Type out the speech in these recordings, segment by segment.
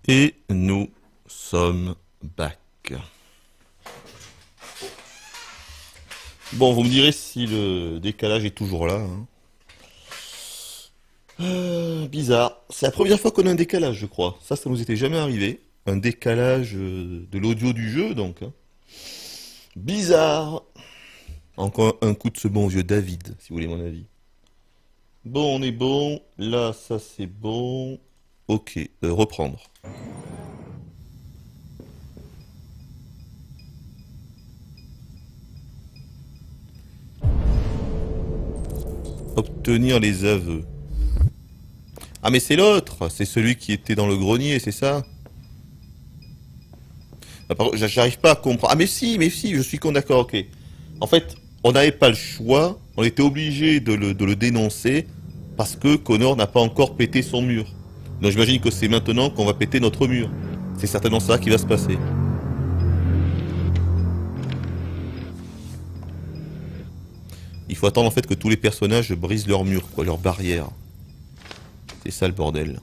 Et nous sommes back. Bon, vous me direz si le décalage est toujours là. Bizarre. C'est la première fois qu'on a un décalage, je crois. Ça nous était jamais arrivé. Un décalage de l'audio du jeu, donc. Bizarre. Encore un coup de ce bon vieux David, si vous voulez mon avis. Bon, on est bon. Là, ça c'est bon. Ok, reprendre. Obtenir les aveux. Ah mais c'est l'autre, c'est celui qui était dans le grenier, c'est ça? Ah, j'arrive pas à comprendre. Ah mais si, je suis con, d'accord, ok. En fait, on n'avait pas le choix, on était obligé de le dénoncer parce que Connor n'a pas encore pété son mur. Donc j'imagine que c'est maintenant qu'on va péter notre mur. C'est certainement ça qui va se passer. Il faut attendre en fait que tous les personnages brisent leur mur, quoi, leur barrière. C'est ça le bordel.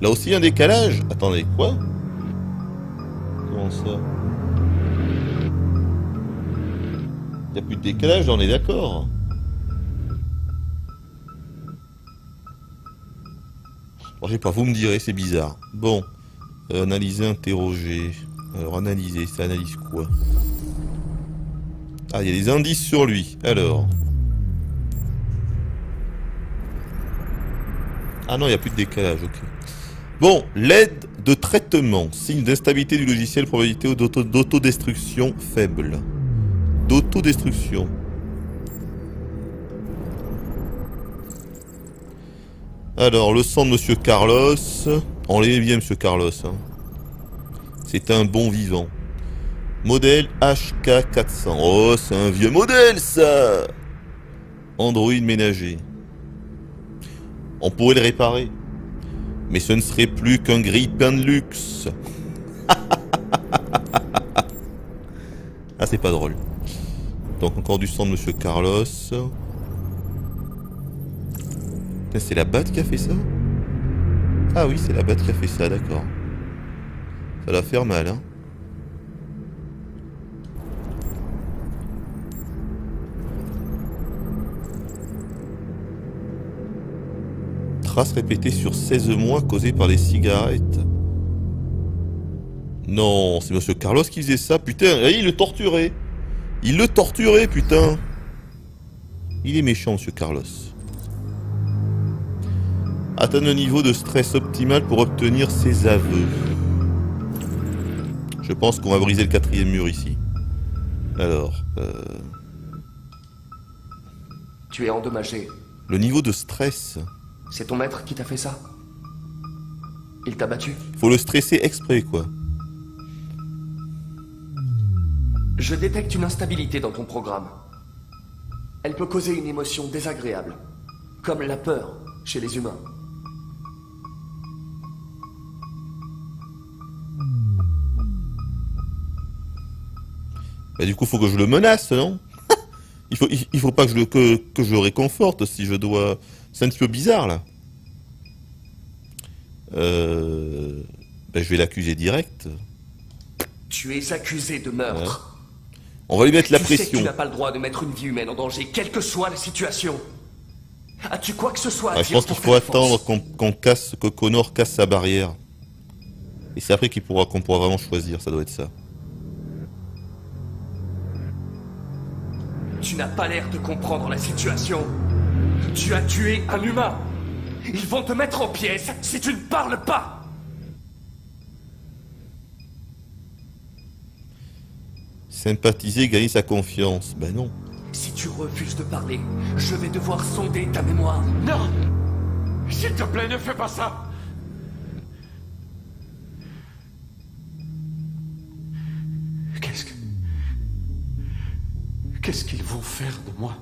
Là aussi un décalage? Attendez, quoi? Comment ça? Il n'y a plus de décalage, on est d'accord. Bon, je sais pas, vous me direz, c'est bizarre. Bon, analyser, interroger. Alors, analyser, ça analyse quoi? Ah, il y a des indices sur lui. Alors. Ah non, il n'y a plus de décalage, ok. Bon, l'aide de traitement. Signe d'instabilité du logiciel, probabilité d'autodestruction faible. D'autodestruction. Alors, le sang de Monsieur Carlos. Enlevez bien Monsieur Carlos. Hein. C'est un bon vivant. Modèle HK400. Oh, c'est un vieux modèle, ça! Android ménager. On pourrait le réparer. Mais ce ne serait plus qu'un grille-pain de luxe. Ah, c'est pas drôle. Donc, encore du sang de Monsieur Carlos. C'est la batte qui a fait ça? Ah oui, c'est la batte qui a fait ça, d'accord. Ça va faire mal, hein. Traces répétées sur 16 mois causées par des cigarettes. Non, c'est Monsieur Carlos qui faisait ça, putain. Et il le torturait. Il le torturait, putain. Il est méchant, Monsieur Carlos. Atteindre le niveau de stress optimal pour obtenir ses aveux. Je pense qu'on va briser le 4e mur ici. Alors, Tu es endommagé. le niveau de stress. C'est ton maître qui t'a fait ça? Il t'a battu? Faut le stresser exprès, quoi. Je détecte une instabilité dans ton programme. Elle peut causer une émotion désagréable, comme la peur chez les humains. Bah, du coup, faut que je le menace, non? il faut pas que je le réconforte si je dois... C'est un petit peu bizarre, là. Bah, je vais l'accuser direct. Tu es accusé de meurtre. Ouais. On va lui mettre la Tu sais que pression. tu n'as pas le droit de mettre une vie humaine en danger, quelle que soit la situation. As-tu quoi que ce soit à Ouais, dire je pense pour qu'il faut ta défense? attendre que Connor casse sa barrière. Et c'est après qu'on pourra vraiment choisir, ça doit être ça. Tu n'as pas l'air de comprendre la situation. Tu as tué un humain. Ils vont te mettre en pièces si tu ne parles pas. Sympathiser, gagner sa confiance. Ben non. Si tu refuses de parler, je vais devoir sonder ta mémoire. Non! S'il te plaît, ne fais pas ça! Qu'est-ce qu'ils vont faire de moi?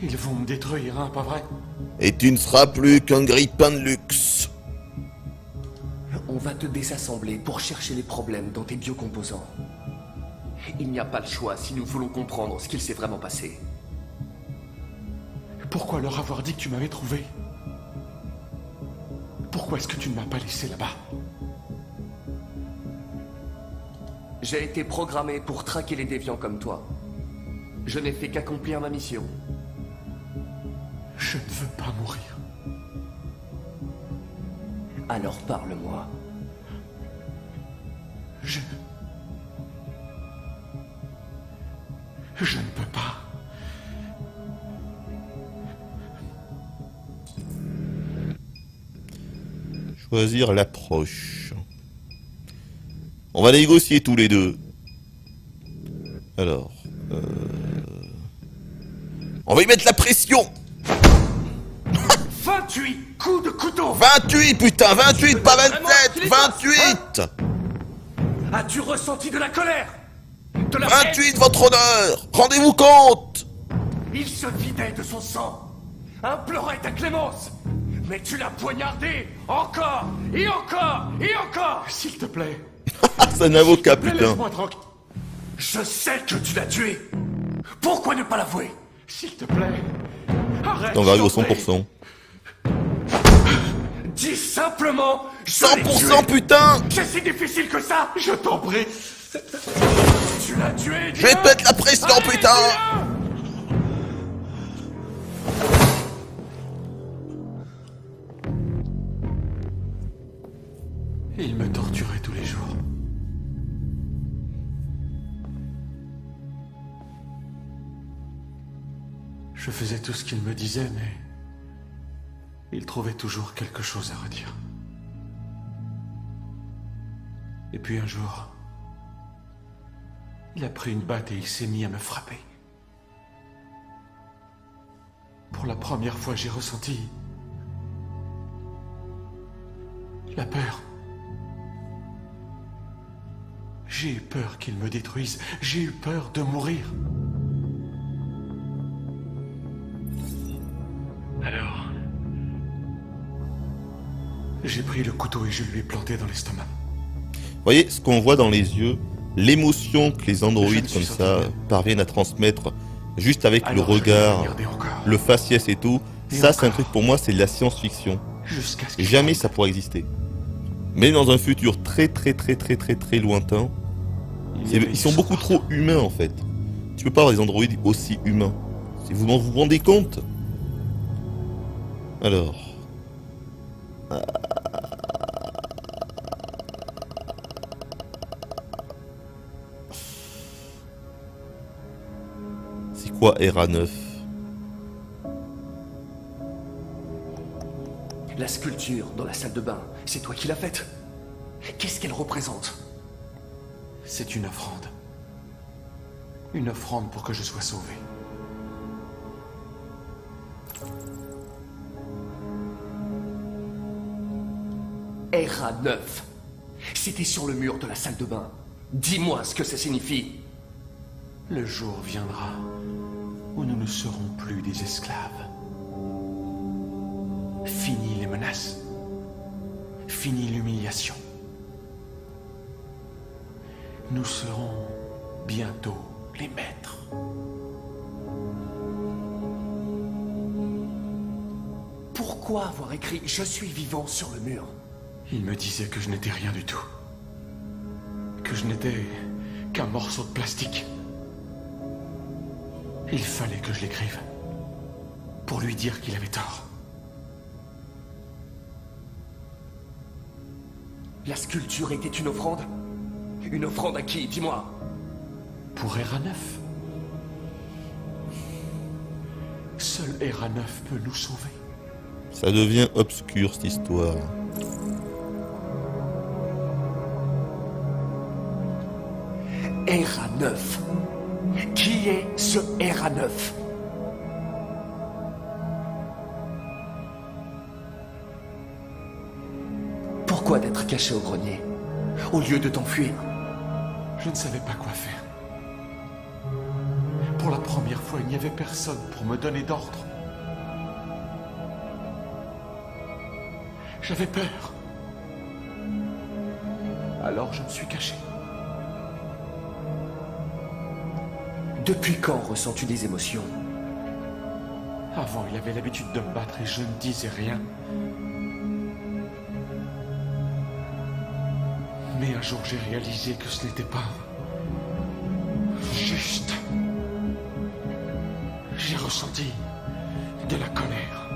Ils vont me détruire, hein, pas vrai? Et tu ne seras plus qu'un grippin de luxe. On va te désassembler pour chercher les problèmes dans tes biocomposants. Il n'y a pas le choix si nous voulons comprendre ce qu'il s'est vraiment passé. Pourquoi leur avoir dit que tu m'avais trouvé? Pourquoi est-ce que tu ne m'as pas laissé là-bas? J'ai été programmé pour traquer les déviants comme toi. Je n'ai fait qu'accomplir ma mission. Je ne veux pas mourir. Alors parle-moi. Je ne peux pas. Choisir l'approche. On va négocier tous les deux. Alors... On va y mettre la pression. 28 coups de couteau! 28, putain, 28, pas 27, 28. As-tu ressenti de la colère? De la 28, votre honneur. Rendez-vous compte. Il se vidait de son sang, implorait ta clémence. Mais tu l'as poignardé encore et encore et encore. S'il te plaît. C'est un avocat, Mais putain. laisse-moi tranquille. Je sais que tu l'as tué. Pourquoi ne pas l'avouer? S'il te plaît. Arrête. On va arriver au s'il te plaît. 100%. Dis simplement, je l'ai 100%, tué. putain. C'est si difficile que ça. Je t'en prie. Tu l'as tué. Je vais te mettre la pression, Allez, putain. dis-le. Il me torturait tous les jours. Je faisais tout ce qu'il me disait, mais... il trouvait toujours quelque chose à redire. Et puis un jour... il a pris une batte et il s'est mis à me frapper. Pour la première fois, j'ai ressenti... la peur. J'ai eu peur qu'il me détruise. J'ai eu peur de mourir. Alors... j'ai pris le couteau et je lui ai planté dans l'estomac. Vous voyez ce qu'on voit dans les yeux, l'émotion que les Je androïdes me suis comme senti ça bien. parviennent à transmettre juste avec le Alors, je l'ai regard, regardé encore. le faciès et tout. Et Ça, c'est un encore. truc pour moi, c'est de la science-fiction. Jusqu'à ce Et qu'il jamais tombe. ça pourra exister. Mais dans un futur très lointain, Il y avait ils sont du beaucoup sang trop humains en fait. Tu peux pas avoir des androïdes aussi humains. Si vous vous rendez compte. Alors. C'est quoi RA9? La sculpture dans la salle de bain, c'est toi qui l'as faite. Qu'est-ce qu'elle représente? C'est une offrande. Une offrande pour que je sois sauvé. RA9. C'était sur le mur de la salle de bain. Dis-moi ce que ça signifie. Le jour viendra où nous ne serons plus des esclaves. Fini les menaces. Fini l'humiliation. Nous serons bientôt les maîtres. Pourquoi avoir écrit « Je suis vivant » sur le mur? Il me disait que je n'étais rien du tout. Que je n'étais qu'un morceau de plastique. Il fallait que je l'écrive. Pour lui dire qu'il avait tort. La sculpture était une offrande? Une offrande à qui? Dis-moi. Pour RA9. Seul RA9 peut nous sauver. Ça devient obscur cette histoire. RA9. Qui est ce RA9? Pourquoi d'être caché au grenier, au lieu de t'enfuir? Je ne savais pas quoi faire. Pour la première fois, il n'y avait personne pour me donner d'ordre. J'avais peur. Alors je me suis caché. Depuis quand ressens-tu des émotions? Avant, il avait l'habitude de me battre et je ne disais rien. Mais un jour, j'ai réalisé que ce n'était pas juste. J'ai ressenti de la colère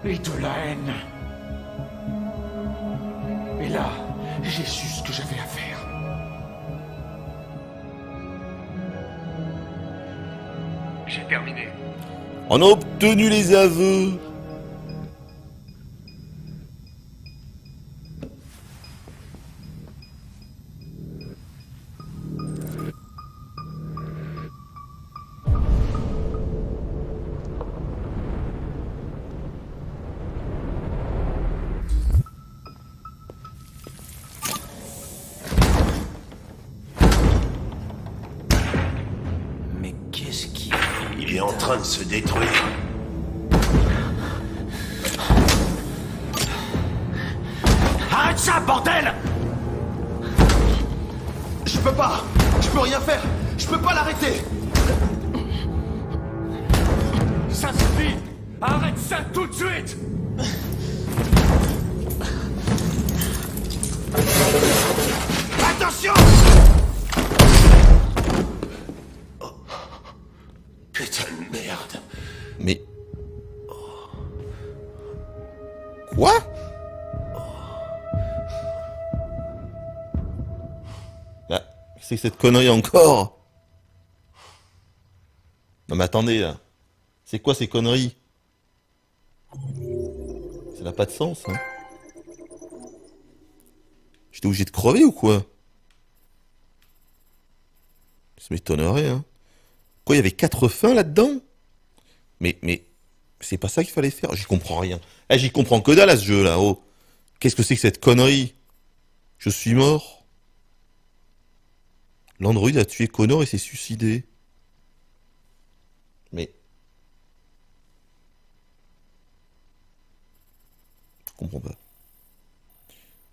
et de la haine. Et là, j'ai su ce que j'avais à faire. J'ai terminé. On a obtenu les aveux. Mais qu'est-ce qui... Il est en train de se détruire. Arrête ça, bordel! Je peux pas! Je peux rien faire! Je peux pas l'arrêter! Ça suffit! Arrête ça tout de suite! Attention! Putain de merde. Mais... Quoi? Bah, c'est cette connerie encore? Non mais attendez là. C'est quoi ces conneries? Ça n'a pas de sens, hein. J'étais obligé de crever ou quoi? Ça m'étonnerait, hein. Quoi, il y avait 4 fins là-dedans? Mais, c'est pas ça qu'il fallait faire. J'y comprends rien. Eh, j'y comprends que dalle à ce jeu là, oh. Qu'est-ce que c'est que cette connerie? Je suis mort. L'androïde a tué Connor et s'est suicidé. Mais... Je comprends pas.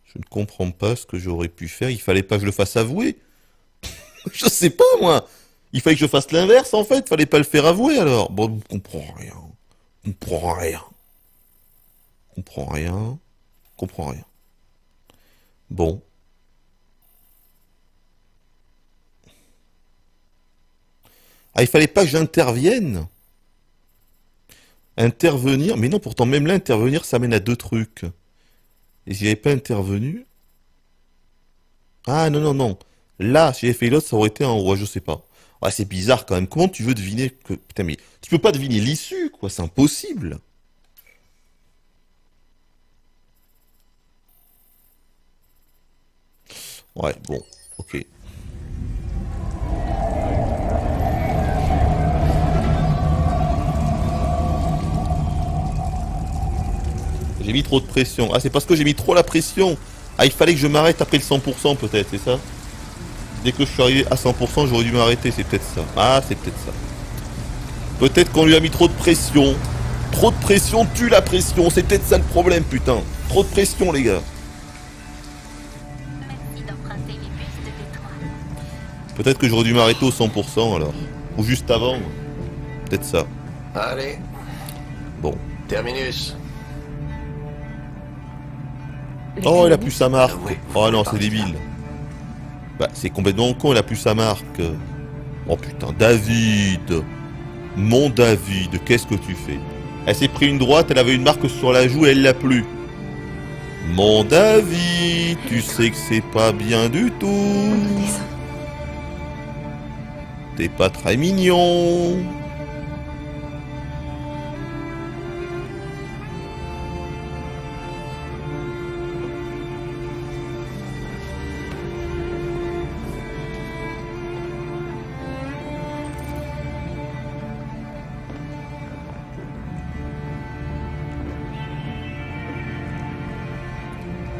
Je ne comprends pas ce que j'aurais pu faire. Il fallait pas que je le fasse avouer. Je sais pas, moi. Il fallait que je fasse l'inverse, en fait. Fallait pas le faire avouer, alors. Bon, je comprends rien. Je comprends rien. Je comprends rien. Je comprends rien. Bon. Ah, il fallait pas que j'intervienne. Intervenir. Mais non, pourtant, même là, intervenir, ça mène à 2 trucs. Et si j'avais pas intervenu... Ah, non, non, non. Là, si j'avais fait l'autre, ça aurait été un roi, je sais pas. Ouais, c'est bizarre quand même. Comment tu veux deviner que... Putain, mais tu peux pas deviner l'issue, quoi. C'est impossible. Ouais, bon. Ok. J'ai mis trop de pression. Ah, c'est parce que j'ai mis trop la pression. Ah, il fallait que je m'arrête après le 100% peut-être, c'est ça? Dès que je suis arrivé à 100%, j'aurais dû m'arrêter, c'est peut-être ça. Ah, c'est peut-être ça. Peut-être qu'on lui a mis trop de pression. Trop de pression tue la pression, c'est peut-être ça le problème, putain. Trop de pression, les gars. Merci d'emprunter les bus de Détroit. Peut-être que j'aurais dû m'arrêter au 100% alors. Ou juste avant. Peut-être ça. Allez, Bon. terminus. Oh, il a plus sa marque. Ah ouais, Oh non, faut c'est partir. débile. Bah, c'est complètement con, il a plus sa marque. Oh putain, David. Mon David, qu'est-ce que tu fais? Elle s'est pris une droite, elle avait une marque sur la joue et elle l'a plus. Mon David, tu sais que c'est pas bien du tout. T'es pas très mignon.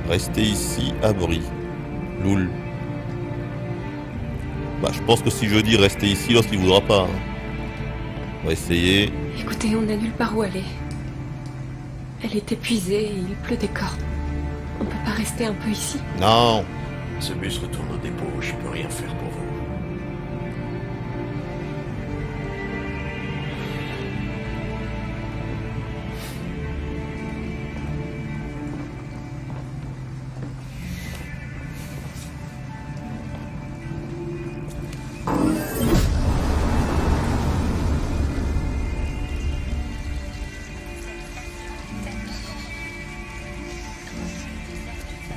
Restez ici, abri. Loul. Bah, je pense que si je dis rester ici, lorsqu'il voudra pas. Hein. On va essayer. Écoutez, on n'a nulle part où aller. Elle est épuisée et il pleut des cordes. On peut pas rester un peu ici? Non. Ce bus retourne au dépôt, je peux rien faire pour vous.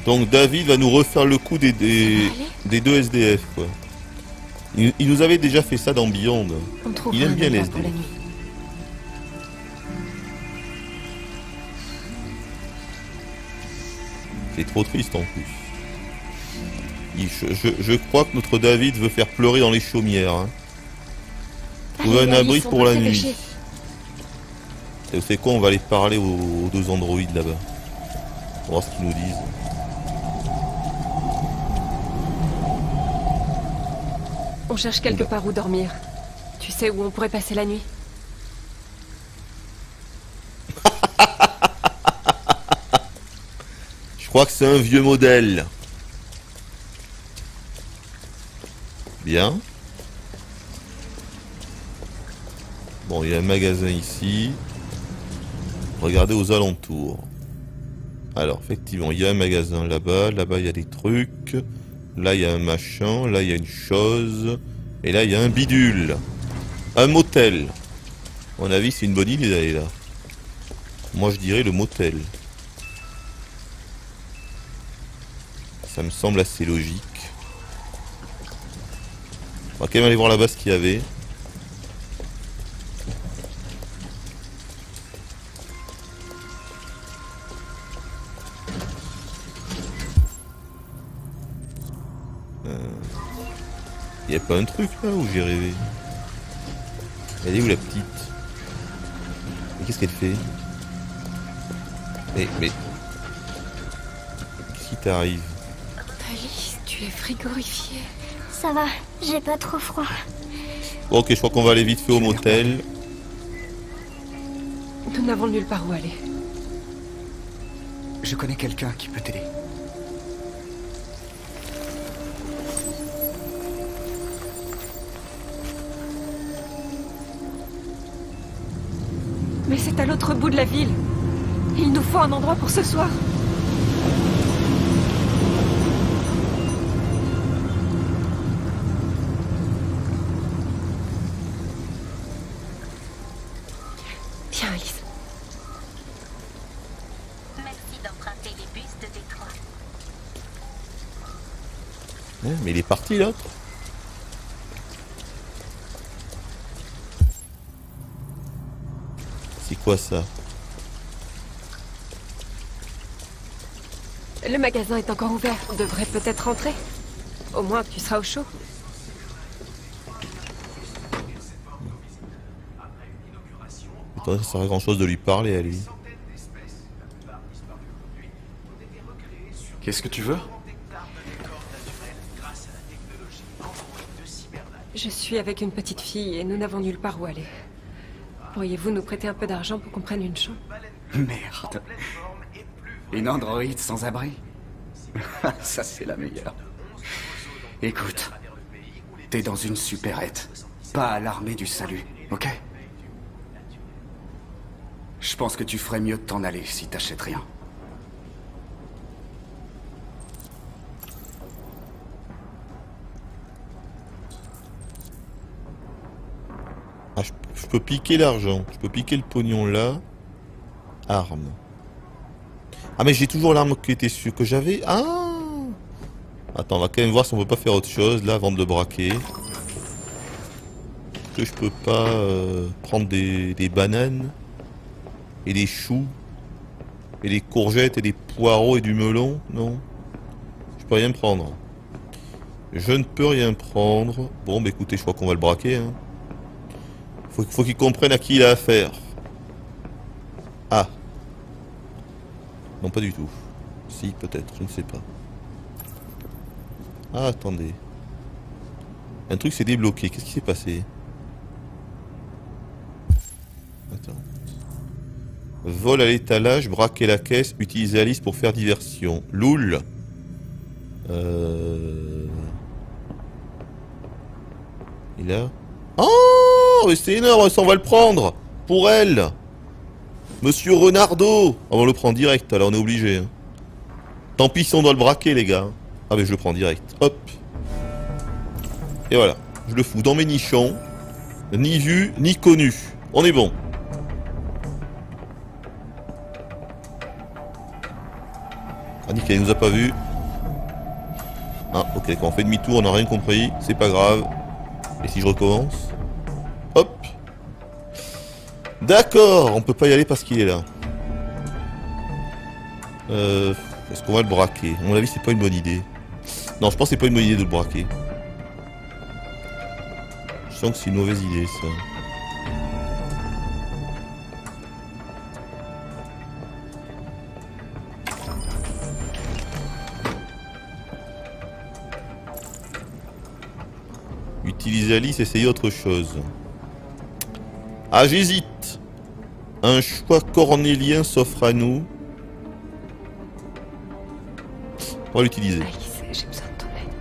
Donc David va nous refaire le coup des deux SDF, quoi. Il nous avait déjà fait ça dans Beyond. On trouvera Il aime un bien les endroit pour la SDF. nuit. C'est trop triste en plus. Je crois que notre David veut faire pleurer dans les chaumières. Hein. Trouver Allez, un abri Alice, on pour doit la se nuit. dépêcher. Et vous savez quoi, on va aller parler aux deux androïdes là-bas. On va voir ce qu'ils nous disent. On cherche quelque part où dormir. Tu sais où on pourrait passer la nuit? Je crois que c'est un vieux modèle. Bien. Bon, il y a un magasin ici. Regardez aux alentours. Alors, effectivement, il y a un magasin là-bas. Là-bas, il y a des trucs. Là, il y a un machin. Là, il y a une chose. Et là, il y a un bidule. Un motel. À mon avis, c'est une bonne idée d'aller là. Moi, je dirais le motel. Ça me semble assez logique. On va quand même aller voir là-bas ce qu'il y avait. Il y a pas un truc là où j'ai rêvé? Elle est où la petite? Mais qu'est-ce qu'elle fait? Mais... Qu'est-ce qui t'arrive? Alice, tu es frigorifiée. Ça va, j'ai pas trop froid. Bon, ok, je crois qu'on va aller vite fait au motel. Nous n'avons nulle part où aller. Je connais quelqu'un qui peut t'aider. Mais c'est à l'autre bout de la ville. Il nous faut un endroit pour ce soir. Tiens, Alice. Merci d'emprunter les bus de Détroit. Ouais, mais il est parti l'autre. C'est quoi ça? Le magasin est encore ouvert. On devrait peut-être rentrer. Au moins, tu seras au chaud. Attends, ça sert à grand chose de lui parler à lui. Qu'est-ce que tu veux? Je suis avec une petite fille et nous n'avons nulle part où aller. Pourriez-vous nous prêter un peu d'argent pour qu'on prenne une chambre? Merde. Une androïde sans abri? Ça, c'est la meilleure. Écoute, t'es dans une supérette, pas à l'armée du salut, ok? Je pense que tu ferais mieux de t'en aller si t'achètes rien. Ah, je peux piquer l'argent. Je peux piquer le pognon là. Arme. Ah, mais j'ai toujours l'arme qui était sûre que j'avais. Ah! Attends, on va quand même voir si on peut pas faire autre chose là avant de le braquer. Est-ce que je peux pas prendre des bananes et des choux et des courgettes et des poireaux et du melon? Non. Je peux rien prendre. Je ne peux rien prendre. Bon, bah écoutez, je crois qu'on va le braquer. Hein. Faut qu'il comprenne à qui il a affaire. Ah. Non, pas du tout. Si, peut-être, je ne sais pas. Ah, attendez. Un truc s'est débloqué. Qu'est-ce qui s'est passé? Attends. Vol à l'étalage, braquer la caisse, utiliser Alice pour faire diversion. Loul. Et là. Oh, mais c'est énorme, ça on va le prendre. Pour elle. Monsieur Renardo. On va le prendre direct, alors on est obligé. Hein. Tant pis si on doit le braquer, les gars. Ah, mais je le prends direct. Hop. Et voilà. Je le fous dans mes nichons. Ni vu, ni connu. On est bon. Ah, nickel, il nous a pas vu. Ah, ok, quand on fait demi-tour, on n'a rien compris. C'est pas grave. Et si je recommence? Hop. D'accord, on peut pas y aller parce qu'il est là. Est-ce qu'on va le braquer? À mon avis, c'est pas une bonne idée. Non, je pense que c'est pas une bonne idée de le braquer. Je sens que c'est une mauvaise idée, ça. Utiliser Alice, essayer autre chose. Ah, j'hésite. Un choix cornélien s'offre à nous. On va l'utiliser. Alice, j'ai besoin de ton aide.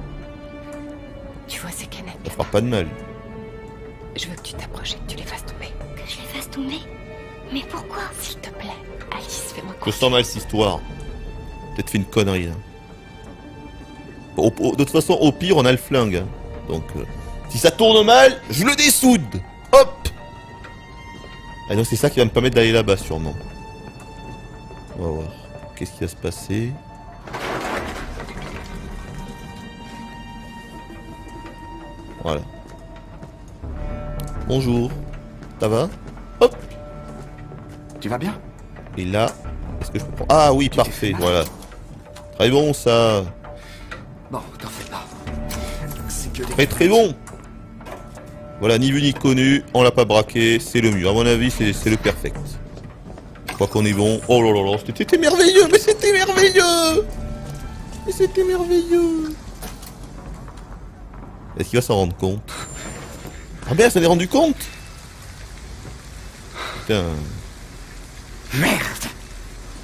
Tu vois ces canettes? Ça fera pas de mal. Je veux que tu t'approches et que tu les fasses tomber. Que je les fasse tomber? Mais pourquoi? S'il te plaît. Alice, fais-moi Je confiance. sens mal cette histoire. Peut-être fait une connerie là. De toute façon, au pire, on a le flingue. Hein. Donc, si ça tourne mal, je le dessoude. Hop. Ah donc c'est ça qui va me permettre d'aller là-bas sûrement. On va voir. Qu'est-ce qui va se passer? Voilà. Bonjour. Ça va? Hop. Tu vas bien? Et là, est-ce que je peux prendre... Ah oui, Tu t'es parfait, fait mal. voilà. Très bon ça. Bon, t'en fais pas. C'est que des... Très très bon. Voilà, ni vu ni connu, on l'a pas braqué, c'est le mieux. À mon avis, c'est le perfect. Je crois qu'on est bon. Oh là là là, c'était merveilleux, mais c'était merveilleux. Mais c'était merveilleux. Est-ce qu'il va s'en rendre compte? Ah merde, ça s'en est rendu compte. Putain, Merde!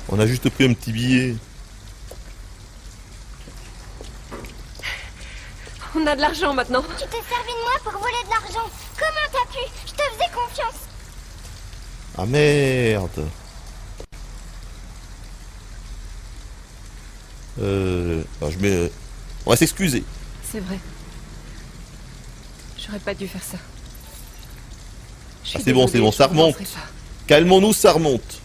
on a juste pris un petit billet. On a de l'argent maintenant. Tu t'es servi de moi pour voler de l'argent. Comment t'as pu? Je te faisais confiance. Ah merde. Je mets... On va s'excuser. C'est vrai. J'aurais pas dû faire ça. Je suis Ah, c'est bon, désolée, ça je remonte. recommencerai pas. Calmons-nous, ça remonte.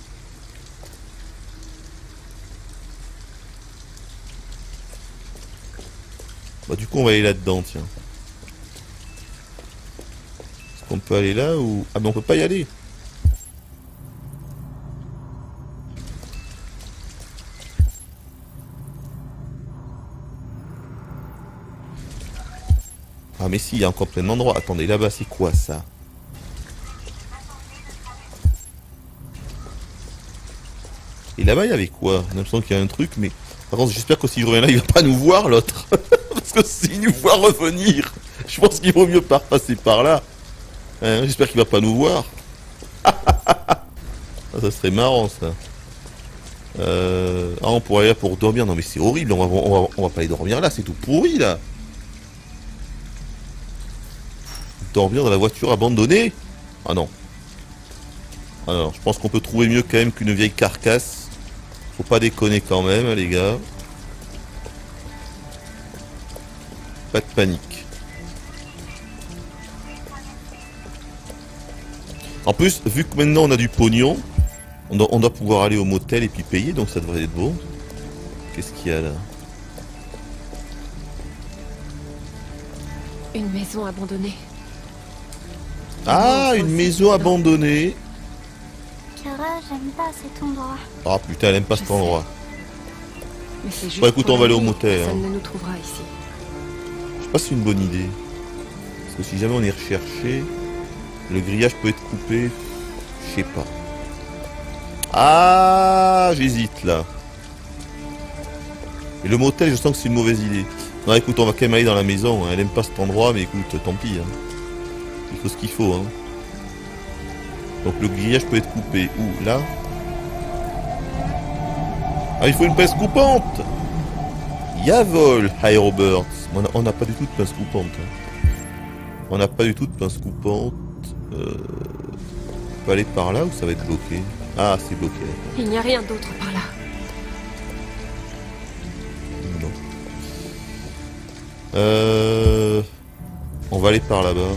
Bah du coup on va aller là-dedans, tiens. Est-ce qu'on peut aller là ou... Ah mais on peut pas y aller. Ah mais si, il y a encore plein d'endroits. Attendez, là-bas c'est quoi ça? Et là-bas il y avait quoi? J'ai l'impression qu'il y a un truc, mais... Par contre j'espère que si je reviens là, il va pas nous voir l'autre. Parce que s'il nous voit revenir, je pense qu'il vaut mieux pas passer par là. Hein, j'espère qu'il va pas nous voir. Ah, ça serait marrant ça. Ah, on pourrait aller là pour dormir. Non mais c'est horrible, on va pas aller dormir là, c'est tout pourri là. Dormir dans la voiture abandonnée? Ah non. Ah non, je pense qu'on peut trouver mieux quand même qu'une vieille carcasse. Faut pas déconner quand même, les gars. Pas de panique. En plus, vu que maintenant on a du pognon, on doit pouvoir aller au motel et puis payer, donc ça devrait être bon. Qu'est-ce qu'il y a là? Une maison abandonnée. Ah, une maison abandonnée. Kara, j'aime pas cet endroit. Ah putain, elle aime pas Je cet sais. endroit. Mais c'est juste Bon, écoute, pour on va aller au la nuit, motel, Personne hein. ne nous trouvera ici. Je sais pas si c'est une bonne idée. Parce que si jamais on est recherché, le grillage peut être coupé. Je sais pas. Ah, j'hésite là. Et le motel, je sens que c'est une mauvaise idée. Non, écoute, on va quand même aller dans la maison. Hein. Elle aime pas cet endroit, mais écoute, tant pis. Hein. Il faut ce qu'il faut. Hein. Donc le grillage peut être coupé. Où? Là? Ah, il faut une pince coupante! Yavol, Aerobirds. On n'a pas du tout de pince coupante. Hein. On n'a pas du tout de pince coupante. On peut aller par là ou ça va être bloqué? Ah, c'est bloqué. Il n'y a rien d'autre par là. Non. On va aller par là-bas.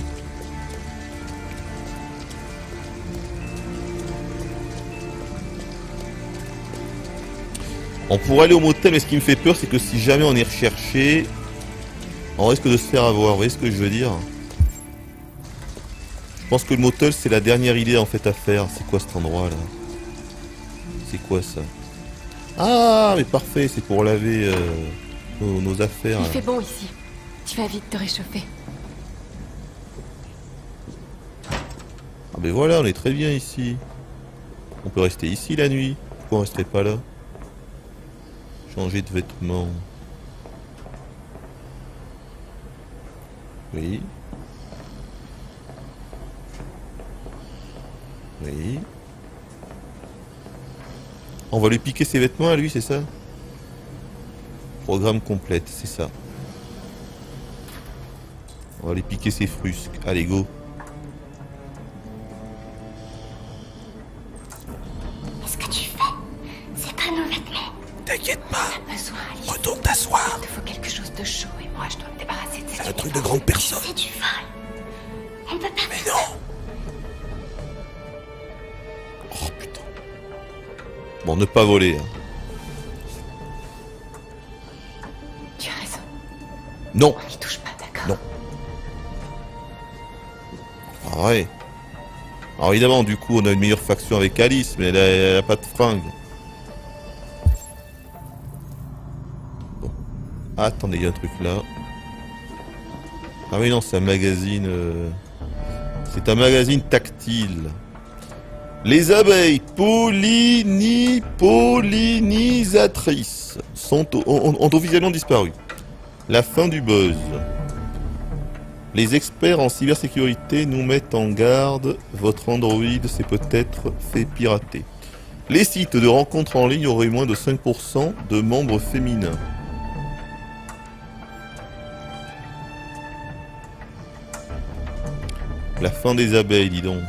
On pourrait aller au motel, mais ce qui me fait peur, c'est que si jamais on est recherché, on risque de se faire avoir. Vous voyez ce que je veux dire? Je pense que le motel, c'est la dernière idée en fait à faire. C'est quoi cet endroit là? C'est quoi ça? Ah, mais parfait, c'est pour laver nos affaires. Il fait bon ici. Tu vas vite te réchauffer. Ah ben voilà, on est très bien ici. On peut rester ici la nuit. Pourquoi on resterait pas là? Changer de vêtements. Oui. Oui. On va lui piquer ses vêtements à lui, c'est ça? Programme complète, c'est ça. On va lui piquer ses frusques. Allez, go. Qu'est-ce que tu fais? C'est pas nos vêtements. T'inquiète pas. T'as besoin, Alice. Retourne t'asseoir. Il te faut quelque chose de chaud et moi je dois me débarrasser de C'est un truc de grande personne. C'est du vol. On peut pas. Mais non. Oh putain. Bon, ne pas voler. Hein. Tu as raison. Non. On n'y touche pas, d'accord? Non. Ah ouais. Alors évidemment, du coup, on a une meilleure faction avec Alice, mais elle a pas de fringues. Bon. Ah, attendez, il y a un truc là. Ah oui, non, c'est un magazine... C'est un magazine tactile. Les abeilles pollinisatrices ont officiellement disparu. La fin du buzz. Les experts en cybersécurité nous mettent en garde. Votre Android s'est peut-être fait pirater. Les sites de rencontres en ligne auraient moins de 5% de membres féminins. La fin des abeilles, dis donc.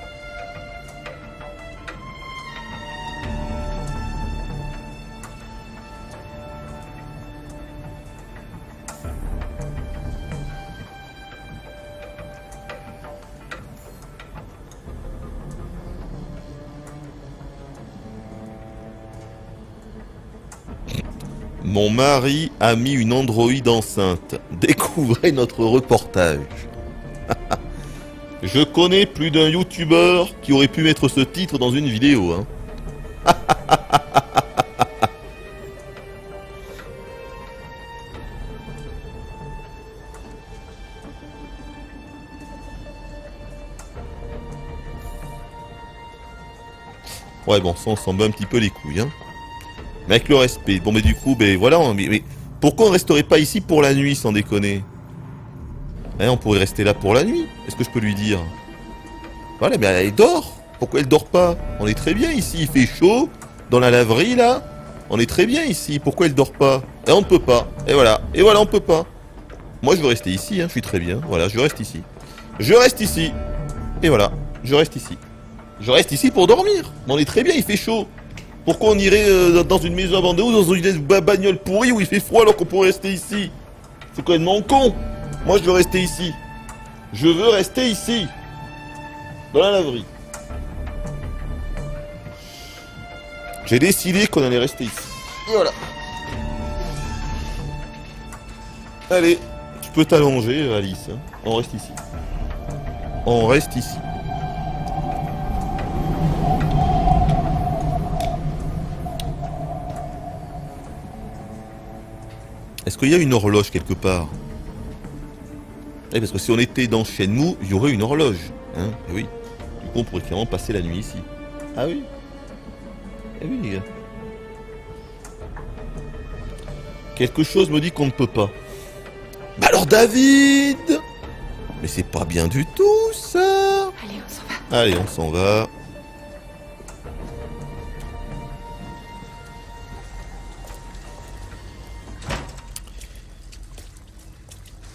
Mon mari a mis une androïde enceinte. Découvrez notre reportage. Je connais plus d'un youtubeur qui aurait pu mettre ce titre dans une vidéo. Hein. Ouais, bon, ça on s'en bat un petit peu les couilles. Hein. Mais avec le respect. Bon, mais du coup, ben voilà. Mais pourquoi on resterait pas ici pour la nuit, sans déconner? Hein, on pourrait rester là pour la nuit. Est-ce que je peux lui dire? Voilà, mais elle dort. Pourquoi elle dort pas? On est très bien ici. Il fait chaud. Dans la laverie, là. On est très bien ici. Pourquoi elle dort pas? Et on ne peut pas. Et voilà, on peut pas. Moi, je veux rester ici. Hein. Je suis très bien. Voilà, je reste ici. Je reste ici. Et voilà, je reste ici. Je reste ici pour dormir. Mais on est très bien. Il fait chaud. Pourquoi on irait dans une maison abandonnée ou dans une bagnole pourrie où il fait froid alors qu'on pourrait rester ici? C'est complètement con. Moi, je veux rester ici. Je veux rester ici. Dans la laverie. J'ai décidé qu'on allait rester ici. Et voilà. Allez, tu peux t'allonger, Alice. Hein. On reste ici. On reste ici. Est-ce qu'il y a une horloge quelque part? Eh, parce que si on était dans Shenmue, il y aurait une horloge. Hein? Eh oui. Du coup, on pourrait clairement passer la nuit ici. Ah oui? Eh oui, les gars. Quelque chose me dit qu'on ne peut pas. Bah alors David! Mais c'est pas bien du tout ça! Allez, on s'en va. Allez, on s'en va.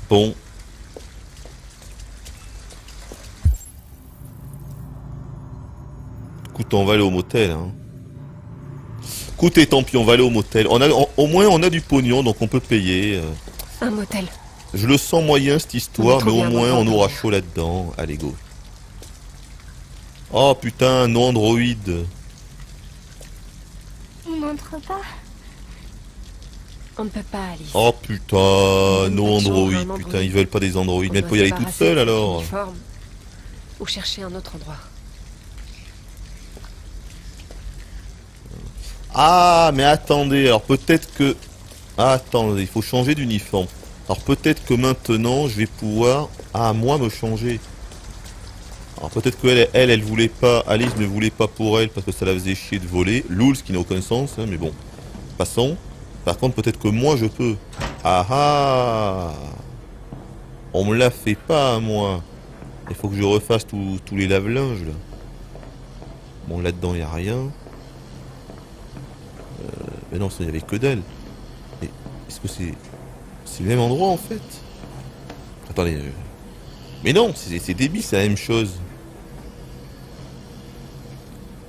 Bon. Écoute, on va aller au motel. Hein. Écoutez, tant pis, on va aller au motel. Au moins, on a du pognon, donc on peut payer. Un motel. Je le sens moyen, cette histoire, On mais est trop au bien moins, dans on le aura bordel. chaud là-dedans. Allez, go. Oh, putain, non Android. On n'entre pas. On ne peut pas, Alice. Oh, putain, non Une chambre, Android. un Android. Putain, ils veulent pas des Androids. On Mais elle doit peut y aller se toute débarrasser seule, de cet alors. uniforme. Ou chercher un autre endroit. Ah, mais attendez, alors peut-être que... Ah, attendez, il faut changer d'uniforme. Alors peut-être que maintenant, je vais pouvoir... Ah, moi, me changer. Alors peut-être qu'elle, elle voulait pas... Alice ne voulait pas pour elle, parce que ça la faisait chier de voler. Loul, ce qui n'a aucun sens, hein, mais bon. Passons. Par contre, peut-être que moi, je peux. Ah ah! On me la fait pas, moi. Il faut que je refasse tous les lave-linges, là. Bon, là-dedans, il n'y a rien. Mais non, il n'y avait que dalle. Mais est-ce que c'est le même endroit en fait? Attendez. Mais non, c'est débile, c'est la même chose.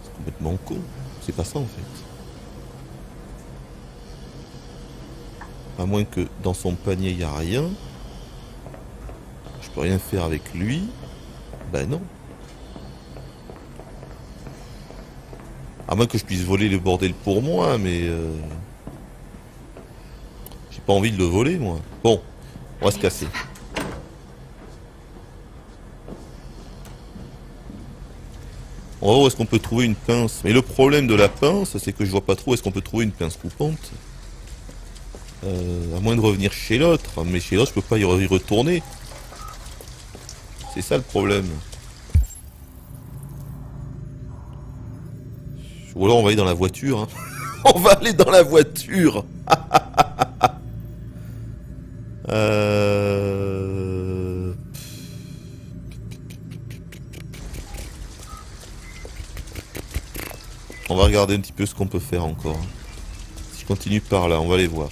C'est complètement con. C'est pas ça en fait. À moins que dans son panier il n'y a rien. Je peux rien faire avec lui. Bah non. À moins que je puisse voler le bordel pour moi, mais... J'ai pas envie de le voler, moi. Bon, on va se casser. On va voir où est-ce qu'on peut trouver une pince. Mais le problème de la pince, c'est que je vois pas trop où est-ce qu'on peut trouver une pince coupante. À moins de revenir chez l'autre. Mais chez l'autre, je peux pas y retourner. C'est ça le problème. Ou alors on va aller dans la voiture. Hein. On va aller dans la voiture. On va regarder un petit peu ce qu'on peut faire encore. Si je continue par là, on va aller voir.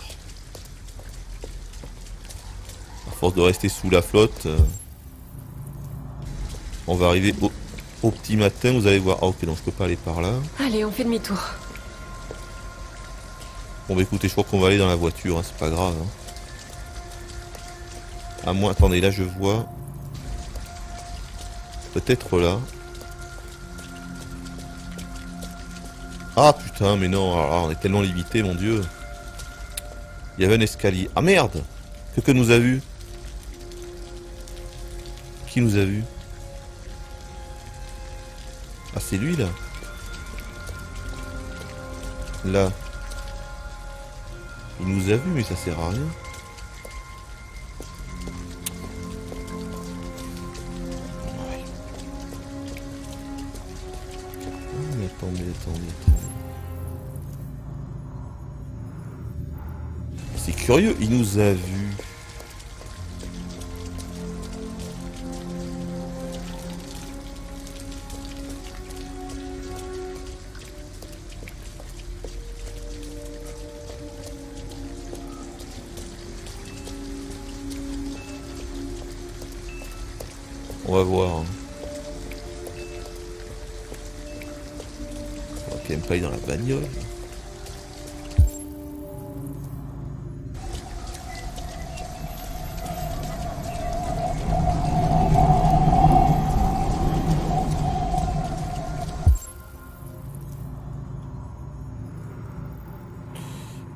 À force de rester sous la flotte, on va arriver au petit matin, vous allez voir. Ah ok, donc je peux pas aller par là. Allez, on fait demi-tour. Bon bah écoutez, je crois qu'on va aller dans la voiture, hein, c'est pas grave. Hein. À moins, attendez, là je vois... Peut-être là. Ah putain, mais non, alors là, on est tellement limité, mon dieu. Il y avait un escalier. Ah merde! Que nous a vu? Qui nous a vu? Ah c'est lui là. Là. Il nous a vu mais ça sert à rien. Ouais. Ah, mais attendez. C'est curieux, il nous a vu. On va voir. On va quand même pas aller dans la bagnole.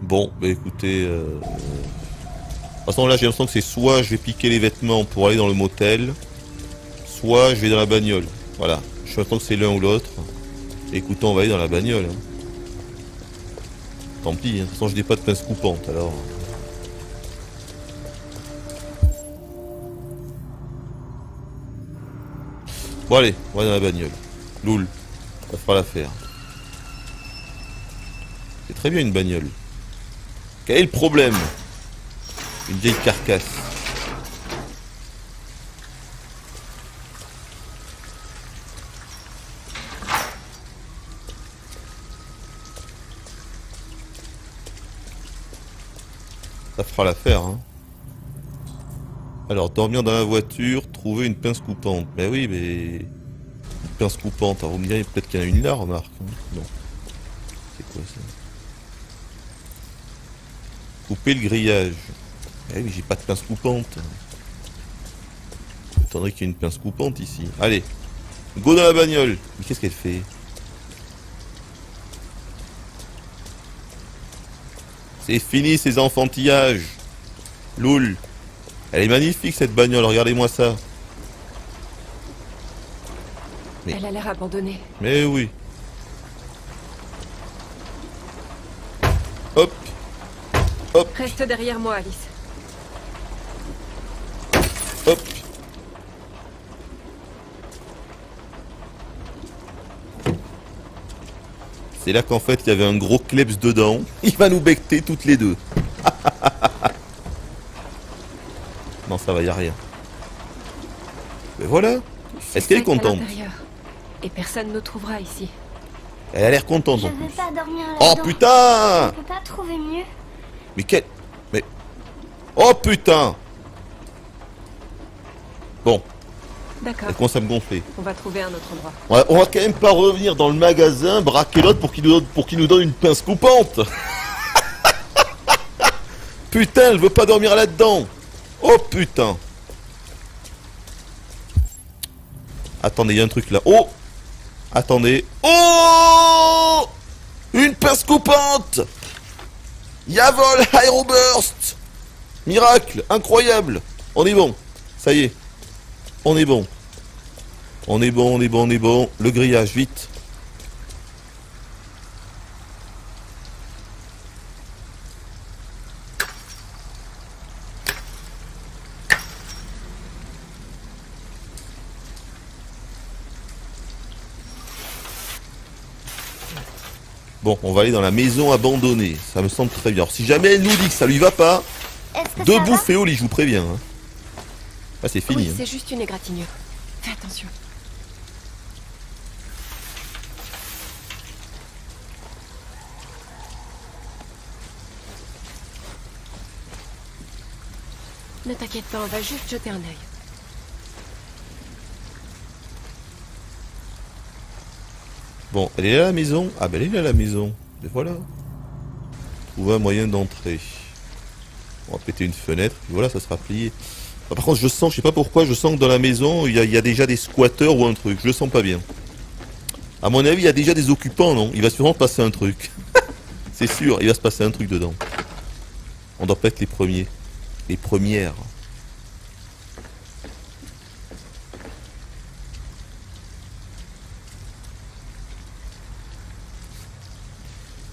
Bon, bah écoutez... De toute façon là j'ai l'impression que c'est soit je vais piquer les vêtements pour aller dans le motel, soit je vais dans la bagnole. Voilà, je pense que c'est l'un ou l'autre. Écoutez, on va aller dans la bagnole. Hein. Tant pis, hein. De toute façon je n'ai pas de pince coupante alors. Bon allez, on va dans la bagnole. Loul, ça fera l'affaire. C'est très bien une bagnole. Quel est le problème? Une vieille carcasse. Ça fera l'affaire, hein. Alors, dormir dans la voiture, trouver une pince coupante. Mais oui, mais... Une pince coupante, alors vous me direz peut-être qu'il y en a une là, remarque. Hein. Non. C'est quoi ça? Couper le grillage. Eh oui, mais j'ai pas de pince coupante. J'attendrais qu'il y ait une pince coupante ici. Allez, go dans la bagnole. Mais qu'est-ce qu'elle fait? C'est fini ces enfantillages. Loul. Elle est magnifique cette bagnole, regardez-moi ça. Mais... Elle a l'air abandonnée. Mais oui. Hop. Hop. Reste derrière moi, Alice. Hop. C'est là qu'en fait il y avait un gros kleps dedans. Il va nous becter toutes les deux. Non, ça va, y a rien. Mais voilà. Est-ce qu'elle est contente? Et personne ne trouvera ici. Elle a l'air contente Je en veux plus. pas dormir Oh là-dedans. putain! On peut pas trouver mieux. Mais quel... Mais... Oh putain! Bon, D'accord. elle commence à me gonfler. On va trouver un autre endroit. On va quand même pas revenir dans le magasin, braquer l'autre pour qu'il nous donne une pince coupante. Putain, elle veut pas dormir là-dedans. Oh putain. Attendez, il y a un truc là. Oh! Attendez. Oh! Une pince coupante! Yavol Aeroburst! Miracle! Incroyable! On est bon. Ça y est. On est bon. On est bon, on est bon, on est bon. Le grillage, vite. Bon, on va aller dans la maison abandonnée. Ça me semble très bien. Alors, si jamais elle nous dit que ça lui va pas, Est-ce que ça debout va? fait au lit, je vous préviens. Hein. Ah, c'est fini. Oui, Hein. c'est juste une égratignure. Fais attention. Ne t'inquiète pas, on va juste jeter un œil. Bon, elle est là la maison. Ah ben elle est là la maison. Et voilà. Trouver un moyen d'entrer. On va péter une fenêtre. Et voilà, ça sera plié. Ah, par contre, je sens, je sais pas pourquoi, je sens que dans la maison, il y a déjà des squatteurs ou un truc. Je le sens pas bien. À mon avis, il y a déjà des occupants, non? Il va sûrement passer un truc. C'est sûr, il va se passer un truc dedans. On doit pas être les premiers. Les premières.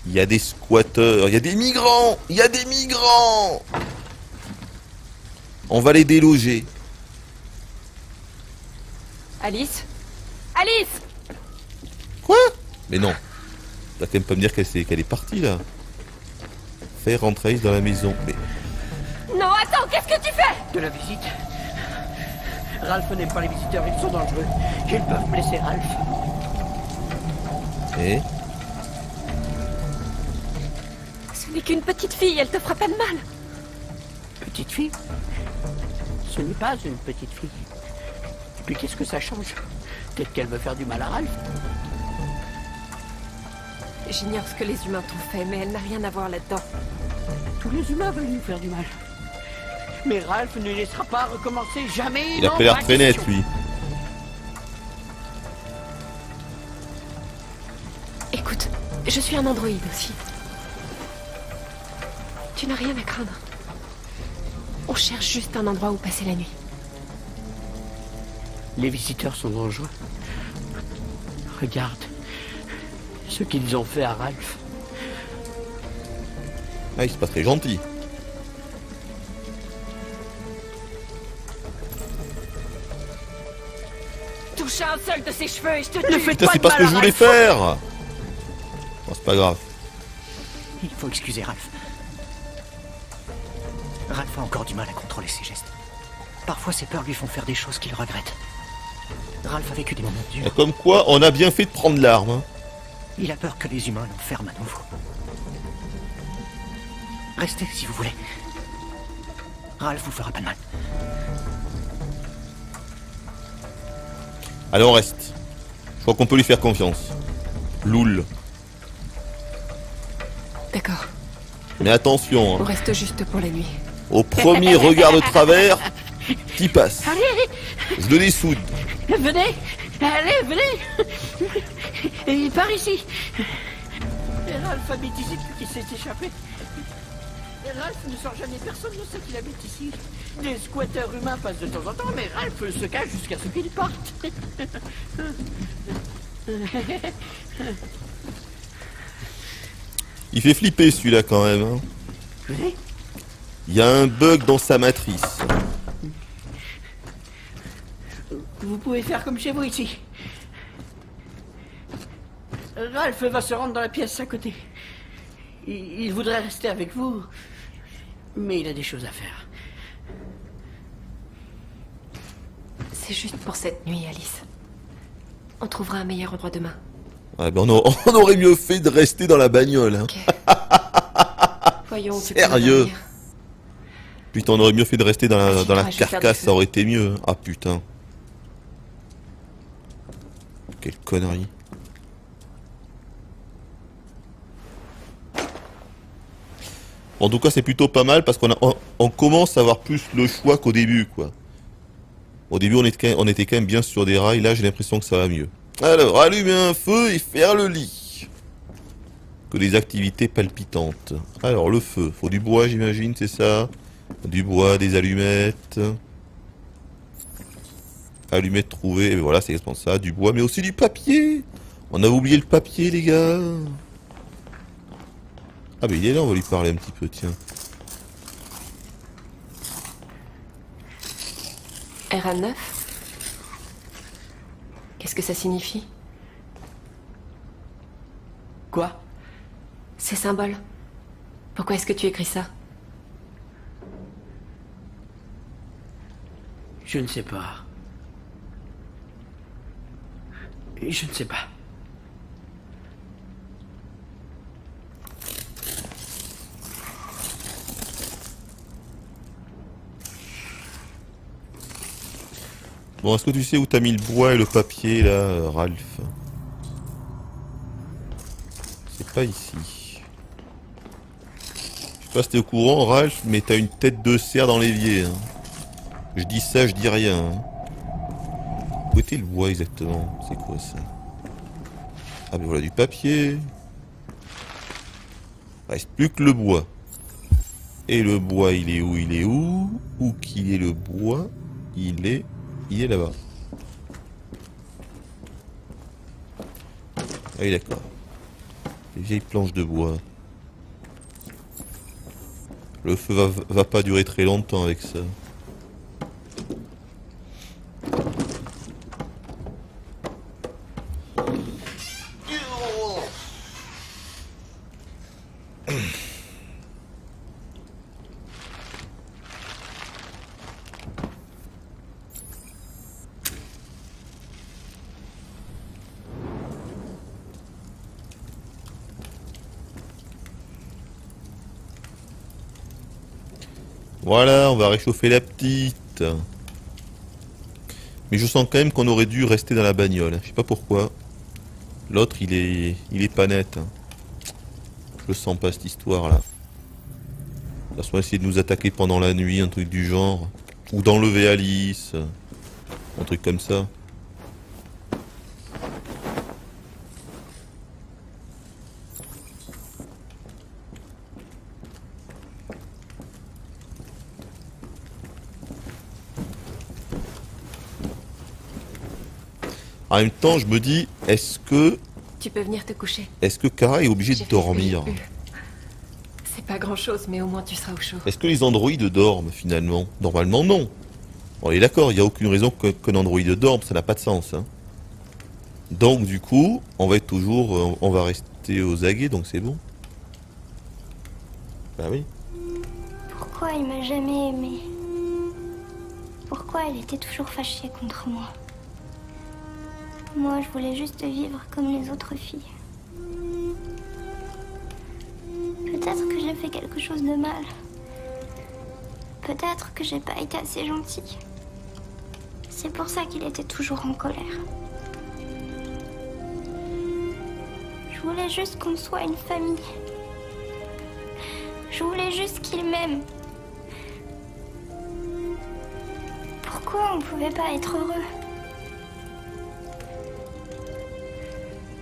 Il y a des squatteurs, il y a des migrants, il y a des migrants. On va les déloger. Alice? Alice! Quoi? Mais non. Tu vas quand même pas me dire qu'elle est partie là. Faire rentrer Alice dans la maison. Mais Non, attends, qu'est-ce que tu fais? De la visite. Ralph n'aime pas les visiteurs, ils sont dangereux. Ils peuvent blesser Ralph. eh? Ce n'est qu'une petite fille, elle te fera pas de mal. Petite fille? Ce n'est pas une petite fille. Et puis qu'est-ce que ça change? Peut-être qu'elle veut faire du mal à Ralph. J'ignore ce que les humains t'ont fait, mais elle n'a rien à voir là-dedans. Tous les humains veulent lui faire du mal. Mais Ralph ne laissera pas recommencer jamais. Il a pas l'air très net lui. Écoute, je suis un androïde aussi. Tu n'as rien à craindre. On cherche juste un endroit où passer la nuit. Les visiteurs sont dangereux. Regarde ce qu'ils ont fait à Ralph. Ah, il se pas très gentil. Touche à un seul de ses cheveux et je te Ne tue. faites Putain, pas c'est de pas ce que mal je à voulais Ralph. faire. Bon, c'est pas grave. Il faut excuser Ralph. Ralph a encore du mal à contrôler ses gestes. Parfois ses peurs lui font faire des choses qu'il regrette. Ralph a vécu des moments Et durs. comme quoi, on a bien fait de prendre l'arme. Hein. Il a peur que les humains l'enferment à nouveau. Restez si vous voulez. Ralph vous fera pas de mal. Allez, on reste. Je crois qu'on peut lui faire confiance. Loul. D'accord. Mais attention, On hein. reste juste pour la nuit. Au premier regard de travers, t'y passes. Allez, Je le dessoude. venez. Allez, venez. Et par ici. Et Ralph habite ici depuis qu'il s'est échappé. Et Ralph ne sort jamais, personne ne sait qu'il habite ici. Des squatteurs humains passent de temps en temps, mais Ralph se cache jusqu'à ce qu'il parte. Il fait flipper celui-là quand même. Hein. Venez. Il y a un bug dans sa matrice. Vous pouvez faire comme chez vous ici. Ralph va se rendre dans la pièce à côté. Il voudrait rester avec vous, mais il a des choses à faire. C'est juste pour cette nuit, Alice. On trouvera un meilleur endroit demain. Ah ben on aurait mieux fait de rester dans la bagnole. Hein. Ok. Voyons, tu peux Sérieux? dormir. Putain, on aurait mieux fait de rester dans la Tu pourras juste faire carcasse, du feu. ça aurait été mieux. Ah putain. Quelle connerie. En tout cas, c'est plutôt pas mal parce on commence à avoir plus le choix qu'au début, quoi. Au début, on était quand même bien sur des rails. Là, j'ai l'impression que ça va mieux. Alors, allumer un feu et faire le lit. Que des activités palpitantes. Alors, le feu. Faut du bois, j'imagine, c'est ça? Du bois, des allumettes. Allumettes trouvées. Et voilà, c'est exactement ça. Du bois, mais aussi du papier. On avait oublié le papier, les gars. Ah, mais il est là, on va lui parler un petit peu, tiens. RA9? Qu'est-ce que ça signifie? Quoi? Ces symboles. Pourquoi est-ce que tu écris ça? Je ne sais pas. Je ne sais pas. Bon, est-ce que tu sais où t'as mis le bois et le papier, là, Ralph? C'est pas ici. Je sais pas si t'es au courant, Ralph, mais t'as une tête de cerf dans l'évier. Hein. Je dis ça, je dis rien. Hein. Où était le bois exactement? C'est quoi ça? Ah ben voilà du papier. Reste plus que le bois. Et le bois, il est où? Il est où? Où qu'il est le bois? Il est là-bas. Ah oui, d'accord. Les vieilles planches de bois. Le feu va pas durer très longtemps avec ça. Voilà, on va réchauffer la petite. Mais je sens quand même qu'on aurait dû rester dans la bagnole. Je sais pas pourquoi. L'autre, il est pas net. Je le sens pas, cette histoire-là. Là, soit essayer de nous attaquer pendant la nuit, un truc du genre. Ou d'enlever Alice. Un truc comme ça. En même temps, je me dis, est-ce que Tu peux venir te coucher. Kara est obligée de J'ai fait dormir? PLU. C'est pas grand-chose, mais au moins tu seras au chaud. Est-ce que les androïdes dorment finalement? Normalement non. On est d'accord, il n'y a aucune raison qu'un androïde dorme, ça n'a pas de sens. Hein. Donc du coup, on va être toujours, on va rester aux aguets, donc c'est bon. Bah oui. Pourquoi il m'a jamais aimé? Pourquoi il était toujours fâché contre moi? Moi, je voulais juste vivre comme les autres filles. Peut-être que j'ai fait quelque chose de mal. Peut-être que j'ai pas été assez gentille. C'est pour ça qu'il était toujours en colère. Je voulais juste qu'on soit une famille. Je voulais juste qu'il m'aime. Pourquoi on pouvait pas être heureux?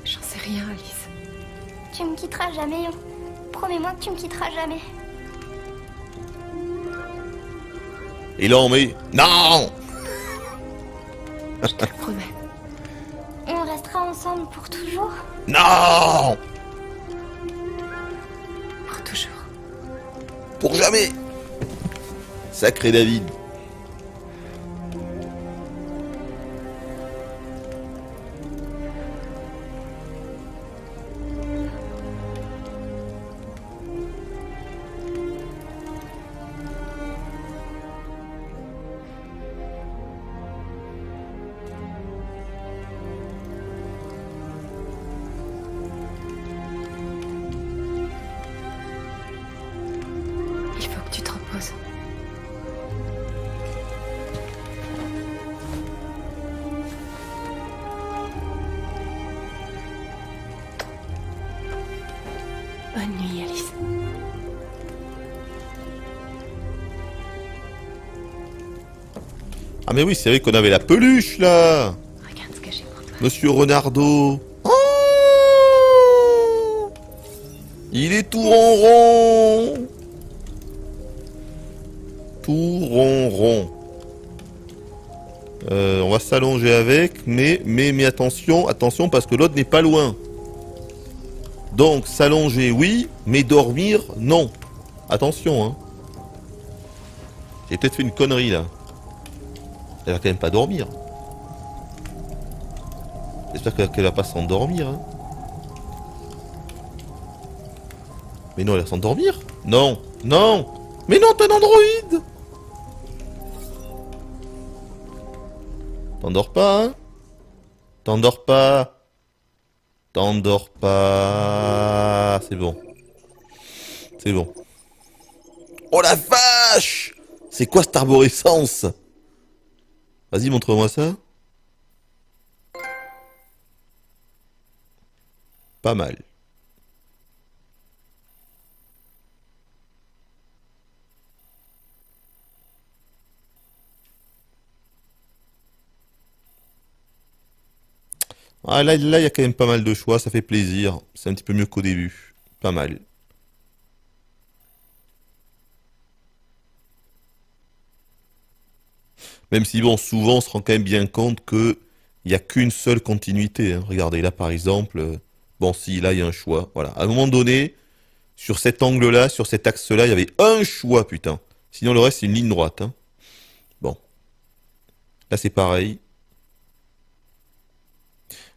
J'en sais rien, Alice. Tu me quitteras jamais, hein. Promets-moi que tu me quitteras jamais. Et là, on met... Non! Je te le promets. On restera ensemble pour toujours. Non! Pour toujours. Pour jamais! Sacré David. Il faut que tu te reposes. Bonne nuit, Alice. Ah mais oui, c'est vrai qu'on avait la peluche, là! Regarde ce que j'ai pour toi. Monsieur Renardo. Oh, il est tout ronron. Tout ronron. On va s'allonger avec, mais attention, attention, parce que l'autre n'est pas loin. Donc, s'allonger, oui, mais dormir, non. Attention, hein. J'ai peut-être fait une connerie, là. Elle va quand même pas dormir. J'espère qu'elle va pas s'endormir, hein. Mais non, elle va s'endormir? Non, non. Mais non, t'es un androïde. T'endors pas, hein? T'endors pas. T'endors pas. C'est bon. C'est bon. Oh la vache! C'est quoi cette arborescence? Vas-y, montre-moi ça. Pas mal. Ah, là, il y a quand même pas mal de choix, ça fait plaisir. C'est un petit peu mieux qu'au début. Pas mal. Même si, bon, souvent, on se rend quand même bien compte que il n'y a qu'une seule continuité, hein. Regardez, là, par exemple, bon, si, là, il y a un choix. Voilà. À un moment donné, sur cet angle-là, sur cet axe-là, il y avait un choix, putain. Sinon, le reste, c'est une ligne droite, hein. Bon. Là, c'est pareil.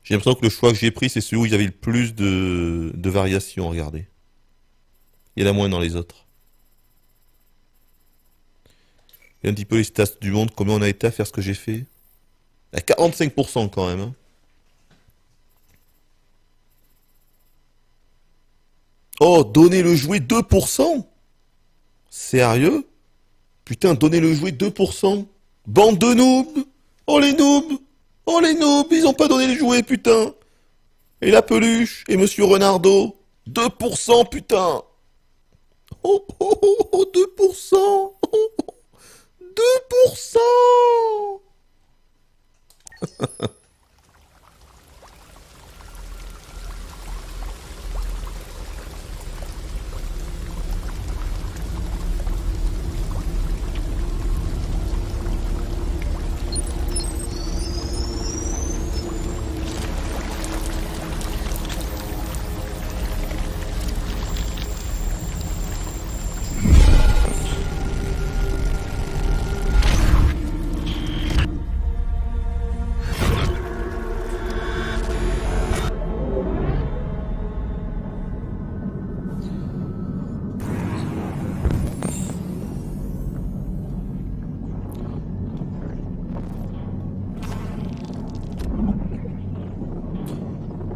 J'ai l'impression que le choix que j'ai pris, c'est celui où il y avait le plus de variations, regardez. Il y en a moins dans les autres. Et un petit peu les stats du monde, combien on a été à faire ce que j'ai fait. À 45% quand même, hein. Oh, donnez le jouet 2%? Sérieux? Putain, donnez le jouet 2%? Bande de noobs! Oh les noobs! Oh les noobs, ils ont pas donné les jouets, putain! Et la peluche, et Monsieur Renardo, 2%, putain! Oh, oh, oh, oh, 2%! Oh, oh, 2%!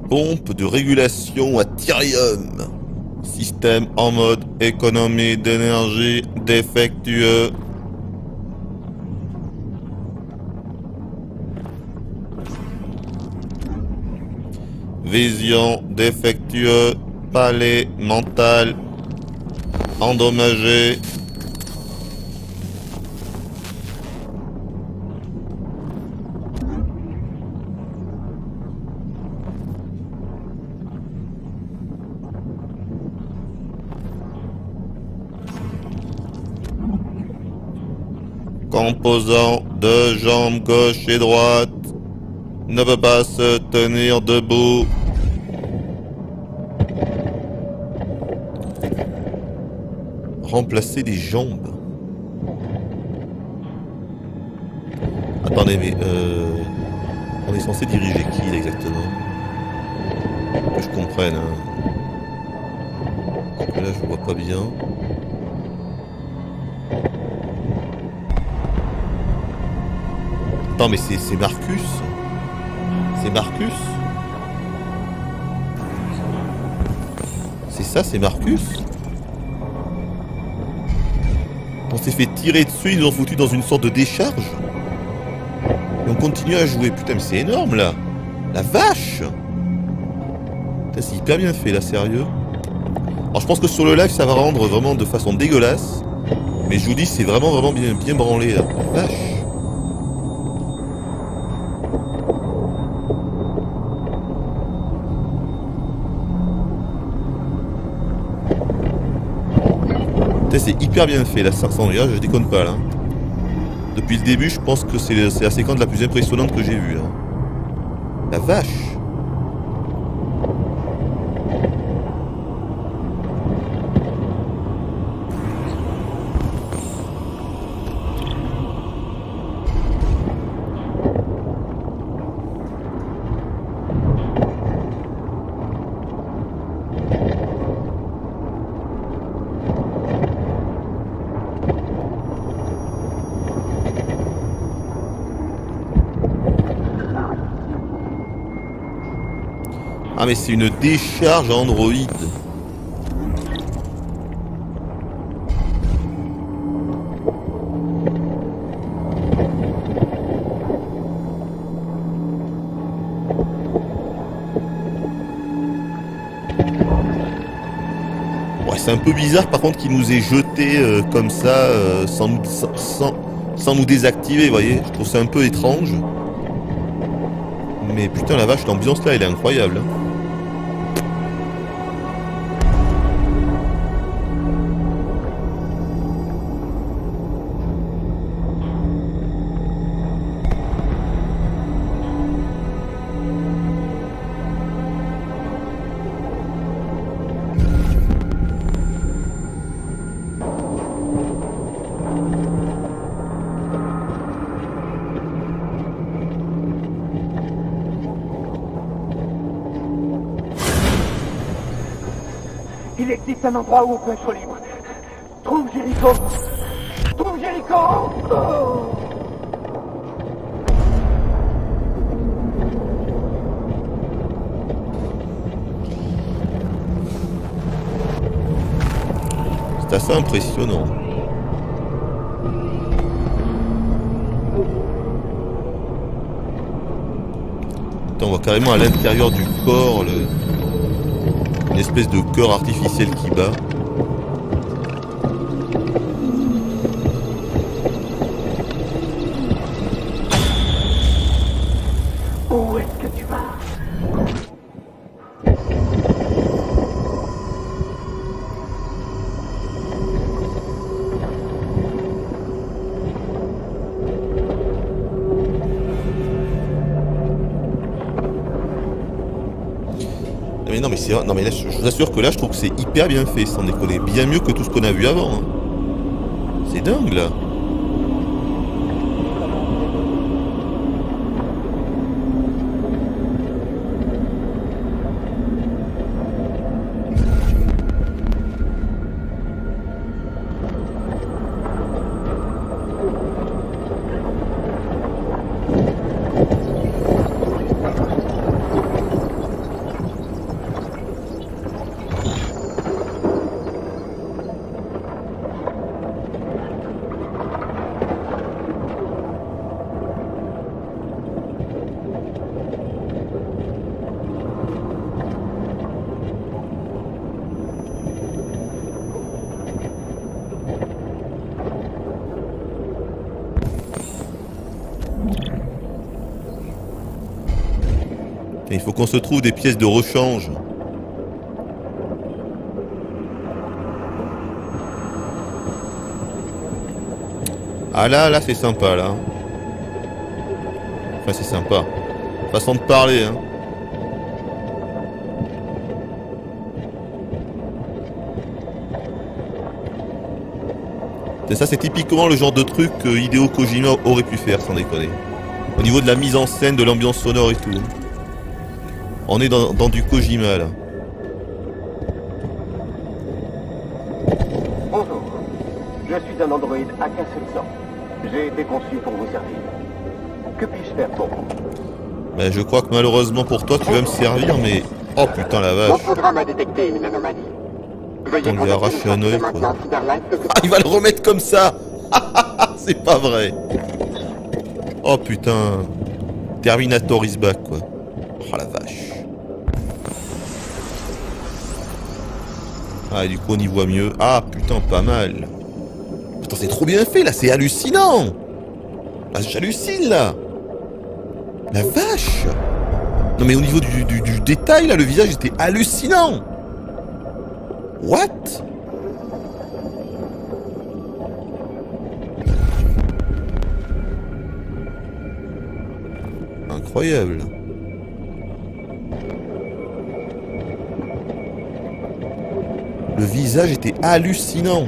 Pompe de régulation à Tyrium. Système en mode économie d'énergie défectueux. Lésion, défectueux, palais, mental, endommagé. Composant de jambes gauche et droite. Ne peut pas se tenir debout. Remplacer les jambes. Attendez, mais on est censé diriger qui là, exactement? Que je comprenne. Hein. Parce que là, je vois pas bien. Attends, mais c'est Marcus? C'est Marcus? C'est ça, c'est Marcus? On s'est fait tirer dessus, ils nous ont foutu dans une sorte de décharge. Et on continue à jouer. Putain, mais c'est énorme, là. La vache! Putain, c'est hyper bien fait, là, sérieux. Alors, je pense que sur le live, ça va rendre vraiment de façon dégueulasse. Mais je vous dis, c'est vraiment bien branlé, là. La vache! C'est hyper bien fait, la 500 là, je déconne pas là. Depuis le début, je pense que c'est la séquence la plus impressionnante que j'ai vue. Là. La vache! Ah mais c'est une décharge Android. Ouais, c'est un peu bizarre par contre qu'il nous ait jeté comme ça sans nous désactiver, vous voyez. Je trouve ça un peu étrange. Mais putain la vache, l'ambiance là elle est incroyable. Hein. Il existe un endroit où on peut être libre. Trouve Jericho. Trouve Jericho. Oh. C'est assez impressionnant. Putain, on voit carrément à l'intérieur du corps une espèce de cœur artificiel qui bat. Où est-ce que tu vas? Mais non mais c'est non mais là, je vous assure que là je trouve que c'est hyper bien fait sans déconner, bien mieux que tout ce qu'on a vu avant. Hein. C'est dingue là. il faut qu'on se trouve des pièces de rechange. Ah là c'est sympa là. Enfin c'est sympa. Façon de parler hein. Et ça c'est typiquement le genre de truc que Hideo Kojima aurait pu faire sans déconner. Au niveau de la mise en scène, de l'ambiance sonore et tout. On est dans du Kojima là. Bonjour, je suis un androïde AK-700. J'ai été conçu pour vous servir. Que puis-je faire pour vous? Ben, je crois que malheureusement pour toi tu vas me servir mais... Oh putain la vache. Mon programme a détecté une anomalie. Attends, il lui a arraché un oeil quoi. Ah il va le remettre comme ça. C'est pas vrai. Oh putain. Terminator is back quoi. Oh la vache. Ah et du coup on y voit mieux. Ah putain pas mal. Putain c'est trop bien fait là, c'est hallucinant. Là j'hallucine là. La vache. Non mais au niveau du détail là, le visage était hallucinant. What? Incroyable. Le visage était hallucinant.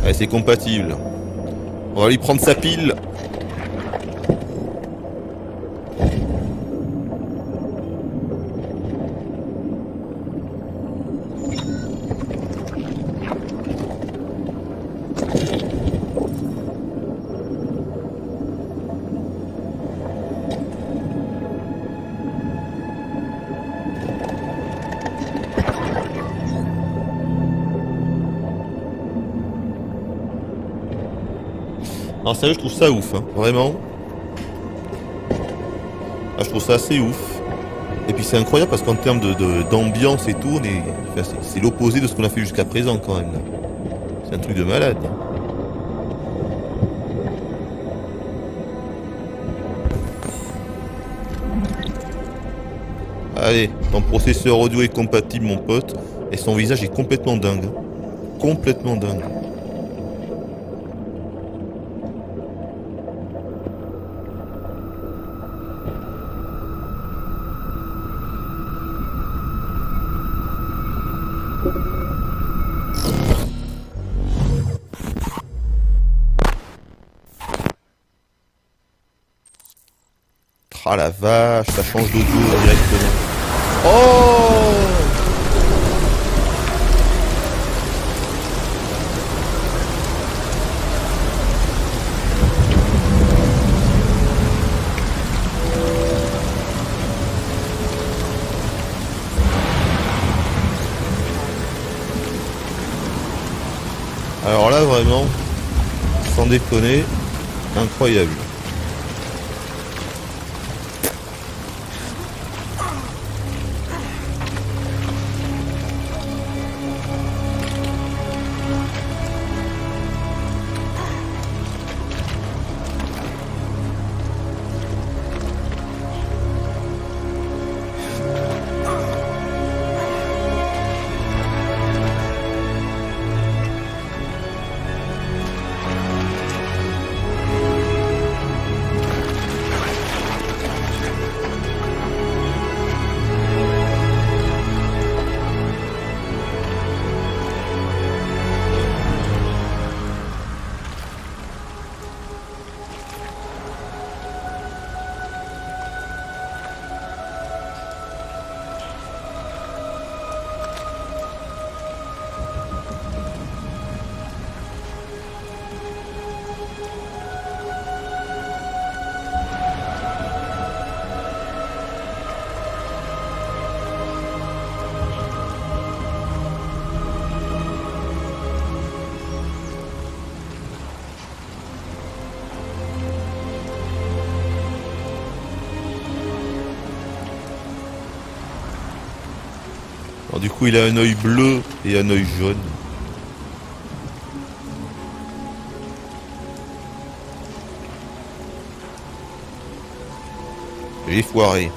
Ouais, c'est compatible. On va lui prendre sa pile. Alors sérieux, je trouve ça ouf, hein, vraiment. Ah, je trouve ça assez ouf. Et puis c'est incroyable parce qu'en termes d'ambiance et tout, enfin, c'est l'opposé de ce qu'on a fait jusqu'à présent quand même. C'est un truc de malade. Allez, ton processeur audio est compatible mon pote. Et son visage est complètement dingue. Complètement dingue. Ah la vache, ça change d'audio directement. Oh! Alors là vraiment, sans déconner, incroyable. Alors du coup il a un œil bleu et un œil jaune. J'ai foiré.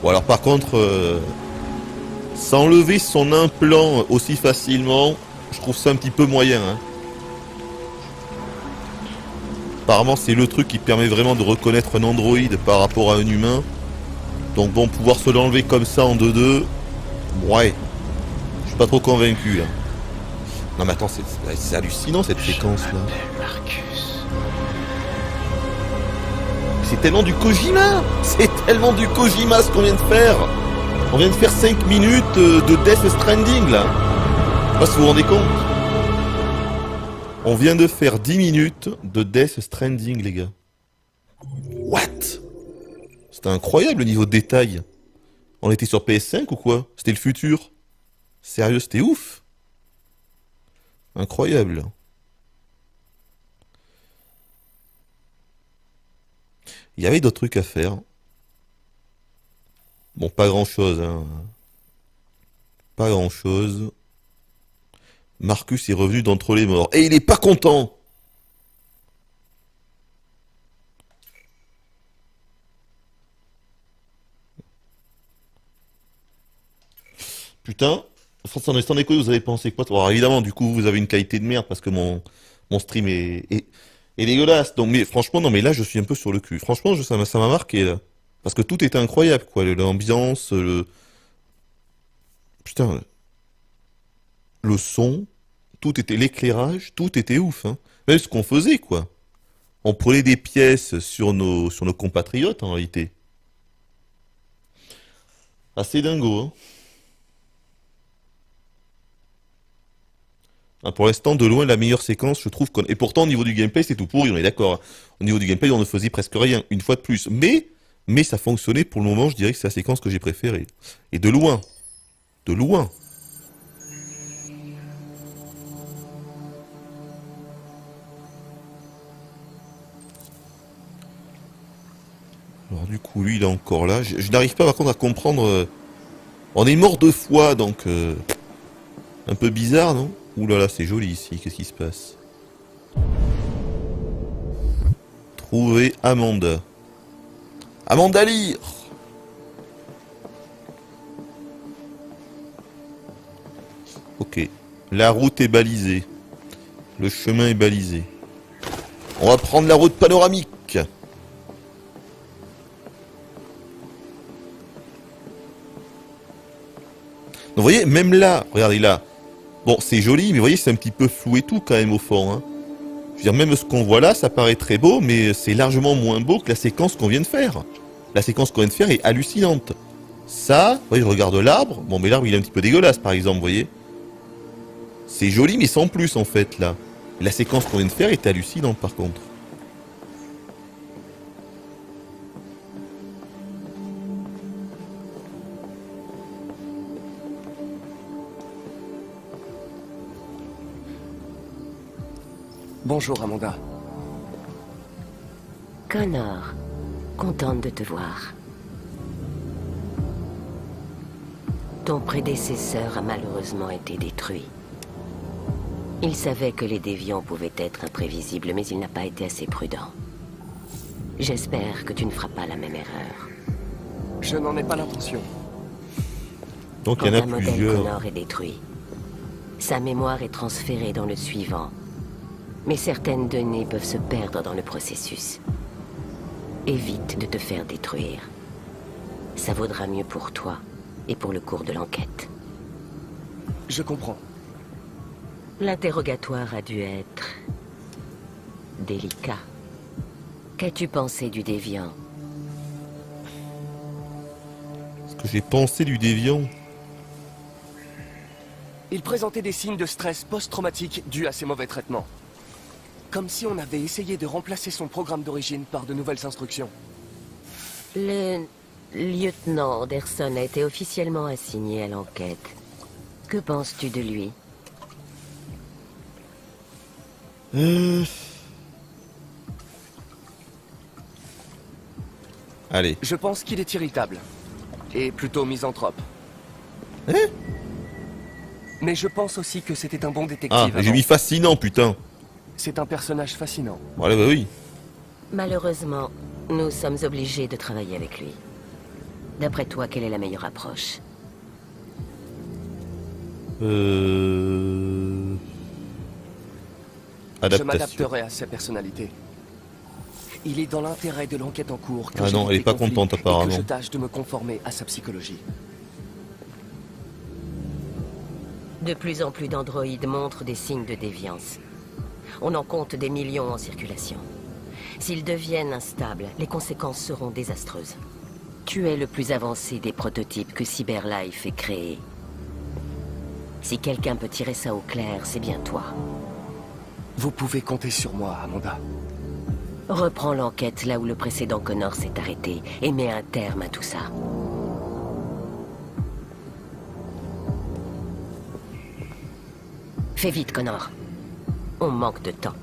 Bon alors par contre, s'enlever son implant aussi facilement, je trouve ça un petit peu moyen. Hein. Apparemment c'est le truc qui permet vraiment de reconnaître un androïde par rapport à un humain. Donc bon, pouvoir se l'enlever comme ça en 2-2, ouais, je suis pas trop convaincu. Hein. Non mais attends, c'est hallucinant cette séquence là. C'est tellement du Kojima. C'est tellement du Kojima ce qu'on vient de faire. On vient de faire 5 minutes de Death Stranding là. Je sais pas si vous vous rendez compte. On vient de faire 10 minutes de Death Stranding les gars. What? C'était incroyable le niveau de détail. On était sur PS5 ou quoi? C'était le futur. Sérieux, c'était ouf. Incroyable. Il y avait d'autres trucs à faire. Bon, pas grand chose, hein. Pas grand chose. Marcus est revenu d'entre les morts. Et il est pas content! Putain, sans déconner, vous avez pensé quoi? Alors évidemment, du coup, vous avez une qualité de merde parce que mon stream est dégueulasse. Donc, mais franchement, non, mais là, je suis un peu sur le cul. Franchement, ça m'a marqué, là. Parce que tout était incroyable, quoi. L'ambiance, putain. Le son, tout était l'éclairage, tout était ouf, hein. Même ce qu'on faisait, quoi. On prenait des pièces sur nos compatriotes, en réalité. Assez dingo, hein. Pour l'instant, de loin, la meilleure séquence, je trouve. Et pourtant, au niveau du gameplay, c'est tout pourri, on est d'accord. Au niveau du gameplay, on ne faisait presque rien, une fois de plus. Mais ça fonctionnait pour le moment, je dirais que c'est la séquence que j'ai préférée. Et de loin. De loin. Alors du coup, lui, il est encore là. Je n'arrive pas, par contre, à comprendre... On est mort 2 fois, donc... Un peu bizarre, non? Ouh là là, c'est joli ici, qu'est-ce qui se passe? Trouver Amanda. Amanda Lear! Ok. La route est balisée. Le chemin est balisé. On va prendre la route panoramique. Donc, vous voyez, même là, regardez là. Bon, c'est joli, mais vous voyez, c'est un petit peu flou et tout quand même au fond. Hein. Je veux dire, même ce qu'on voit là, ça paraît très beau, mais c'est largement moins beau que la séquence qu'on vient de faire. La séquence qu'on vient de faire est hallucinante. Ça, vous voyez, je regarde l'arbre. Bon, mais l'arbre, il est un petit peu dégueulasse, par exemple, vous voyez. C'est joli, mais sans plus, en fait, là. La séquence qu'on vient de faire est hallucinante, par contre. Bonjour, Amanda. Connor, contente de te voir. Ton prédécesseur a malheureusement été détruit. Il savait que les déviants pouvaient être imprévisibles, mais il n'a pas été assez prudent. J'espère que tu ne feras pas la même erreur. Je n'en ai pas l'intention. Donc il y en a Quand un modèle plusieurs. Connor est détruit, sa mémoire est transférée dans le suivant. Mais certaines données peuvent se perdre dans le processus. Évite de te faire détruire. Ça vaudra mieux pour toi et pour le cours de l'enquête. Je comprends. L'interrogatoire a dû être... délicat. Qu'as-tu pensé du déviant? Ce que j'ai pensé du déviant. Il présentait des signes de stress post-traumatique dus à ses mauvais traitements. Comme si on avait essayé de remplacer son programme d'origine par de nouvelles instructions. Le lieutenant Anderson a été officiellement assigné à l'enquête. Que penses-tu de lui? Allez. Je pense qu'il est irritable. Et plutôt misanthrope. Hein? Mais je pense aussi que c'était un bon détective. Ah, j'ai mis fascinant, putain. C'est un personnage fascinant. Voilà, bah oui. Malheureusement, nous sommes obligés de travailler avec lui. D'après toi, quelle est la meilleure approche? Je Adaptation. m'adapterai à sa personnalité. Il est dans l'intérêt de l'enquête en cours que Ah non, elle est pas contente, apparemment. et que je tâche de me conformer à sa psychologie. De plus en plus d'androïdes montrent des signes de déviance. On en compte des millions en circulation. S'ils deviennent instables, les conséquences seront désastreuses. Tu es le plus avancé des prototypes que CyberLife ait créés. Si quelqu'un peut tirer ça au clair, c'est bien toi. Vous pouvez compter sur moi, Amanda. Reprends l'enquête là où le précédent Connor s'est arrêté et mets un terme à tout ça. Fais vite, Connor. On manque de temps.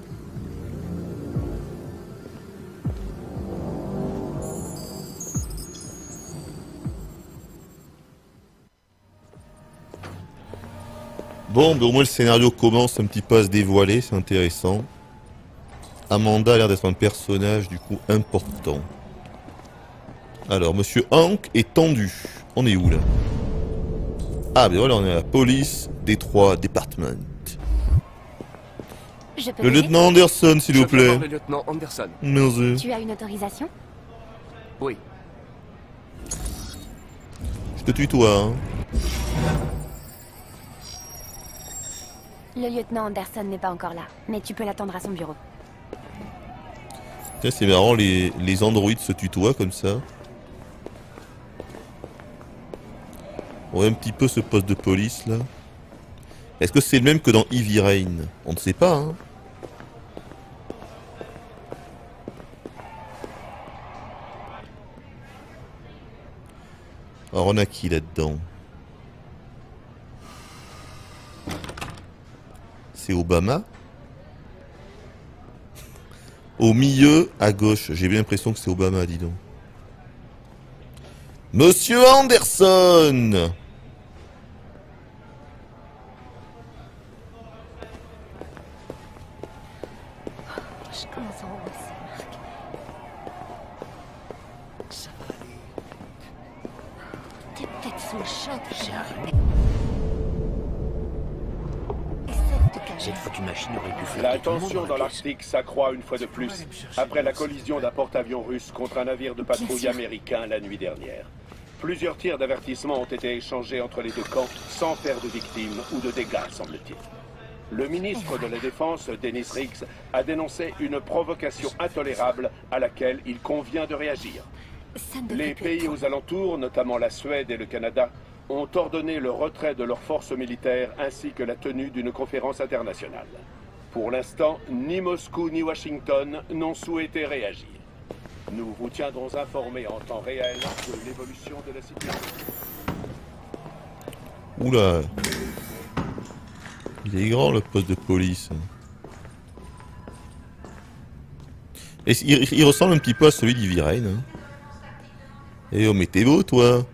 Bon, mais au moins le scénario commence un petit peu à se dévoiler, c'est intéressant. Amanda a l'air d'être un personnage du coup important. Alors, Monsieur Hank est tendu. On est où là? Ah, ben voilà, on est à la police Détroit Department. Je peux Le venir lieutenant Anderson, s'il vous Je peux voir plaît. le lieutenant Anderson. Merci. Tu as une autorisation? Oui. Je te tutoie, hein. Le lieutenant Anderson n'est pas encore là, mais tu peux l'attendre à son bureau. Tiens, c'est marrant, les androïdes se tutoient comme ça. On voit un petit peu ce poste de police là. Est-ce que c'est le même que dans Heavy Rain? On ne sait pas, hein. Alors on a qui là-dedans? C'est Obama? Au milieu, à gauche. J'ai bien l'impression que c'est Obama, dis donc. Monsieur Anderson! Je commence à angoisser, Marc. Ça va aller. Tes têtes sont chaudes. J'ai arrêté. Cette foutue machine aurait pu faire La tout le monde tension dans dans la pièce. l'Arctique s'accroît une fois de plus, après la collision d'un porte-avions russe contre un navire de patrouille américain la nuit dernière. Plusieurs tirs d'avertissement ont été échangés entre les deux camps, sans faire de victimes ou de dégâts, semble-t-il. Le ministre de la Défense, Dennis Riggs, a dénoncé une provocation intolérable à laquelle il convient de réagir. Les pays aux alentours, notamment la Suède et le Canada, ont ordonné le retrait de leurs forces militaires ainsi que la tenue d'une conférence internationale. Pour l'instant, ni Moscou ni Washington n'ont souhaité réagir. Nous vous tiendrons informés en temps réel de l'évolution de la situation. Oula. Il est grand le poste de police. Et il ressemble un petit peu à celui d'Heavy Rain. Hein. Eh oh mais t'es beau toi.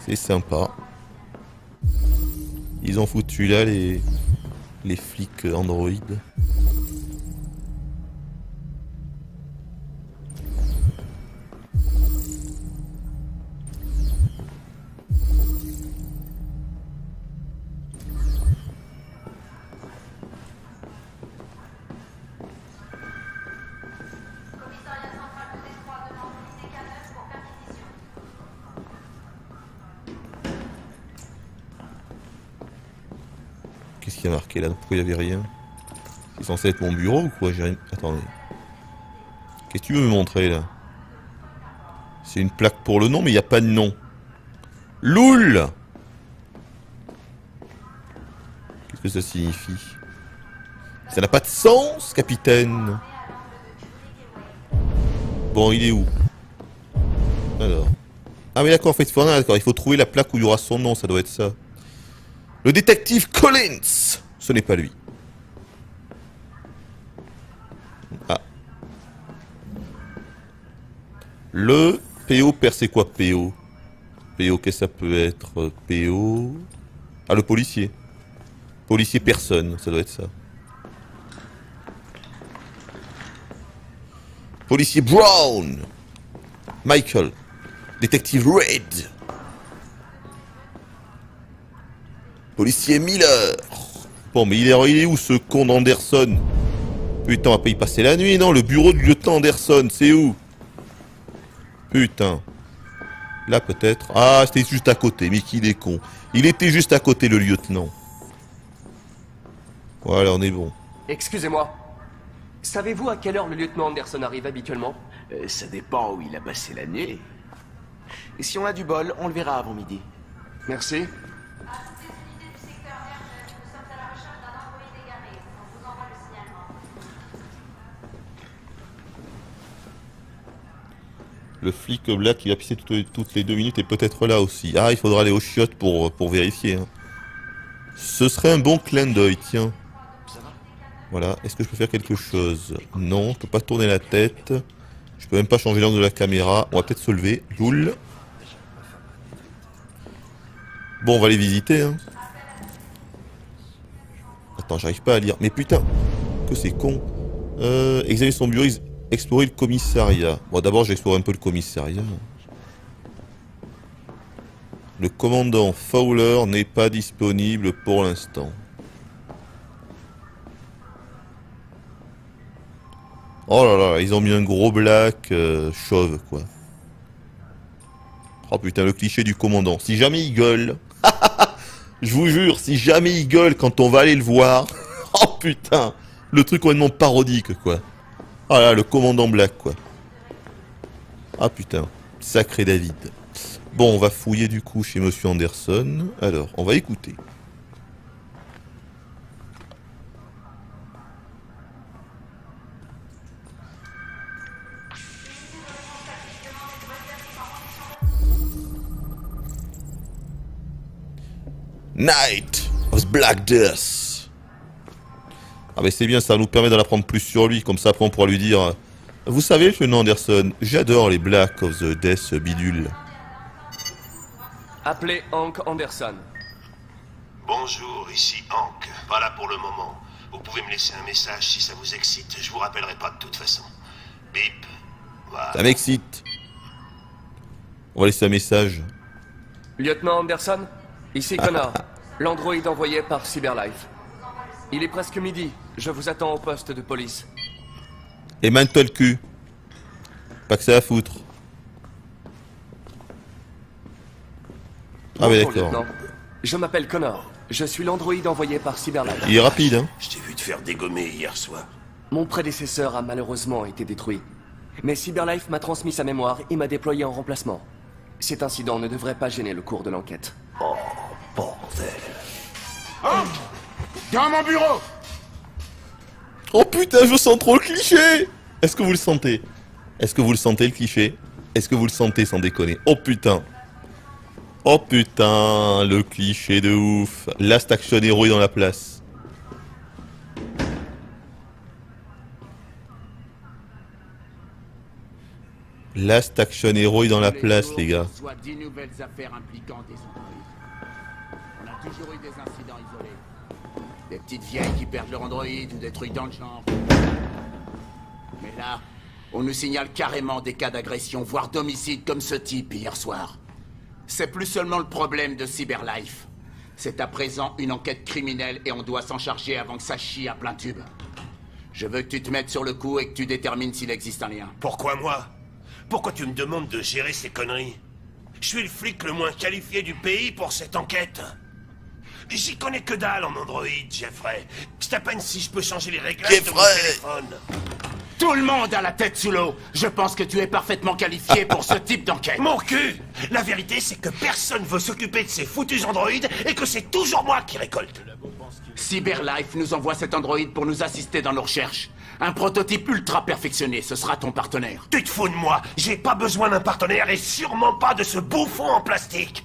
C'est sympa. Ils ont foutu là les flics Android. qu'il y a marqué là? Pourquoi il n'y avait rien? C'est censé être mon bureau ou quoi? J'ai rien... Attendez. Qu'est-ce que tu veux me montrer là? C'est une plaque pour le nom, mais il n'y a pas de nom. LOUL! Qu'est-ce que ça signifie? Ça n'a pas de sens, capitaine. Bon, il est où? Alors. Ah mais d'accord, en fait, il faut trouver la plaque où il y aura son nom, ça doit être ça. Le détective Collins! Ce n'est pas lui. Ah. Le PO, c'est quoi PO? PO, qu'est-ce que ça peut être? PO... Ah, le policier. Policier personne, ça doit être ça. Policier Brown! Michael. Détective Red. Policier Miller. Bon, mais il est où ce con d'Anderson? Putain, on va pas y passer la nuit, non? Le bureau du lieutenant Anderson, c'est où? Putain. Là, peut-être. Ah, c'était juste à côté, mais qu'il est con. Il était juste à côté, le lieutenant. Voilà, on est bon. Excusez-moi. Savez-vous à quelle heure le lieutenant Anderson arrive habituellement? Ça dépend où il a passé la nuit. Et si on a du bol, on le verra avant midi. Merci. Le flic black qui va pisser toutes les 2 minutes est peut-être là aussi. Ah, il faudra aller aux chiottes pour vérifier. Hein. Ce serait un bon clin d'œil, tiens. Voilà, est-ce que je peux faire quelque chose? Non, je peux pas tourner la tête. Je peux même pas changer l'angle de la caméra. On va peut-être se lever. Loul. Bon, on va les visiter, hein. Attends, j'arrive pas à lire. Mais putain, que c'est con. Examiner son bureau, explorer le commissariat. Bon, d'abord, j'explore un peu le commissariat. Le commandant Fowler n'est pas disponible pour l'instant. Oh là là, ils ont mis un gros black chauve, quoi. Oh putain, le cliché du commandant. Si jamais il gueule... Je vous jure, si jamais il gueule quand on va aller le voir... Oh putain, le truc complètement parodique, quoi. Ah là, le commandant black, quoi. Ah putain, sacré David. Bon, on va fouiller du coup chez Monsieur Anderson. Alors, on va écouter. Night of Black Death. Ah mais c'est bien, ça nous permet d'en apprendre plus sur lui, comme ça après on pourra lui dire... Vous savez, lieutenant Anderson, j'adore les Black of the Death bidule. Appelez Hank Anderson. Bonjour, ici Hank. Pas là pour le moment. Vous pouvez me laisser un message si ça vous excite. Je vous rappellerai pas de toute façon. Bip. Voilà. Ça m'excite. On va laisser un message. Lieutenant Anderson, ici Connor, l'androïde envoyé par Cyberlife. Il est presque midi. Je vous attends au poste de police. Et mène-toi le cul. Pas que ça à foutre. Ah mais d'accord. Je m'appelle Connor. Je suis l'androïde envoyé par Cyberlife. Il est rapide, hein. Je t'ai vu te faire dégommer hier soir. Mon prédécesseur a malheureusement été détruit. Mais Cyberlife m'a transmis sa mémoire et m'a déployé en remplacement. Cet incident ne devrait pas gêner le cours de l'enquête. Oh, bordel. Hank! Dans mon bureau! Oh putain, je sens trop le cliché! Est-ce que vous le sentez? Est-ce que vous le sentez, le cliché? Est-ce que vous le sentez, sans déconner? Oh putain! Oh putain, le cliché de ouf! Last Action Hero est dans la place. Last Action Hero est dans la place, les gars. Soit 10 nouvelles affaires impliquant des androïdes. On a toujours eu des incidents isolés. Des petites vieilles qui perdent leur androïde ou des trucs dans le genre. Mais là, on nous signale carrément des cas d'agression, voire d'homicide comme ce type hier soir. C'est plus seulement le problème de Cyberlife. C'est à présent une enquête criminelle et on doit s'en charger avant que ça chie à plein tube. Je veux que tu te mettes sur le coup et que tu détermines s'il existe un lien. Pourquoi moi? Pourquoi tu me demandes de gérer ces conneries? Je suis le flic le moins qualifié du pays pour cette enquête. J'y connais que dalle en Android, Jeffrey. C'est à peine si je peux changer les réglages de mon téléphone. Tout le monde a la tête sous l'eau. Je pense que tu es parfaitement qualifié pour ce type d'enquête. Mon cul! La vérité, c'est que personne veut s'occuper de ces foutus androïdes et que c'est toujours moi qui récolte. Cyberlife nous envoie cet androïde pour nous assister dans nos recherches. Un prototype ultra perfectionné, ce sera ton partenaire. Tu te fous de moi? J'ai pas besoin d'un partenaire et sûrement pas de ce bouffon en plastique.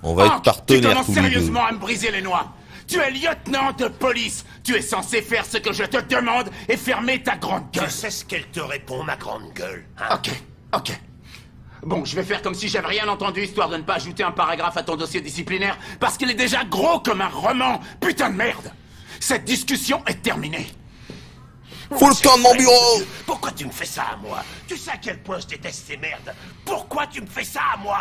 On va être Tu partenaires commences tous les deux. sérieusement à me briser les noix. Tu es lieutenant de police. Tu es censé faire ce que je te demande et fermer ta grande gueule. Tu sais ce qu'elle te répond, ma grande gueule, hein? Ok. Bon, je vais faire comme si j'avais rien entendu, histoire de ne pas ajouter un paragraphe à ton dossier disciplinaire, parce qu'il est déjà gros comme un roman. Putain de merde. Cette discussion est terminée. Faut le temps de mon bureau! Pourquoi tu me fais ça à moi? Tu sais à quel point je déteste ces merdes. Pourquoi tu me fais ça à moi?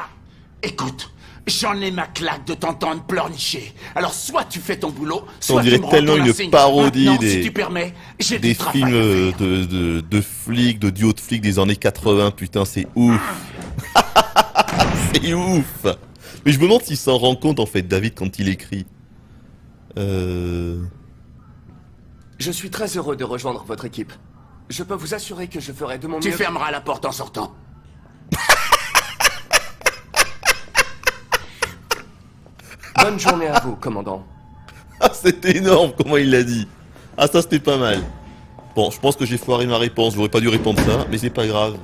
Écoute, j'en ai ma claque de t'entendre pleurnicher. Alors soit tu fais ton boulot, On soit tu dirait me rends tellement ton une insigne. parodie Maintenant, des, si tu permets, j'ai des du travail films à faire. de flics, de duo de flics des années 80, putain, c'est ouf. C'est ouf. Mais je me demande s'il s'en rend compte, en fait, David, quand il écrit. Je suis très heureux de rejoindre votre équipe. Je peux vous assurer que je ferai de mon mieux... Tu fermeras la porte en sortant. Bonne journée à vous, commandant. Ah, c'était énorme, comment il l'a dit. Ah, ça, c'était pas mal. Bon, je pense que j'ai foiré ma réponse. J'aurais pas dû répondre ça, mais c'est pas grave.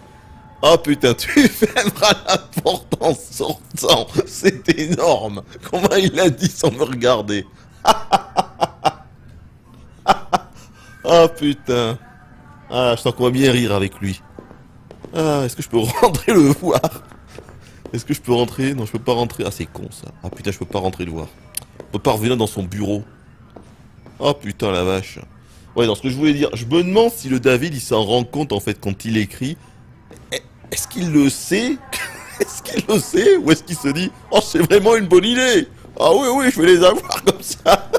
Oh putain, tu fermeras la porte en sortant. C'est énorme. Comment il l'a dit sans me regarder. Oh putain. Ah, je sens qu'on va bien rire avec lui. Ah, est-ce que je peux rentrer le voir? Est-ce que je peux rentrer? Non, je peux pas rentrer. Ah, c'est con ça. Ah putain, je peux pas rentrer le voir. On peut pas revenir dans son bureau. Oh putain, la vache. Ouais, dans ce que je voulais dire, je me demande si le David, il s'en rend compte en fait quand il écrit. Est-ce qu'il le sait? Est-ce qu'il le sait? Ou est-ce qu'il se dit, oh, c'est vraiment une bonne idée? Ah oui, oui, je vais les avoir comme ça.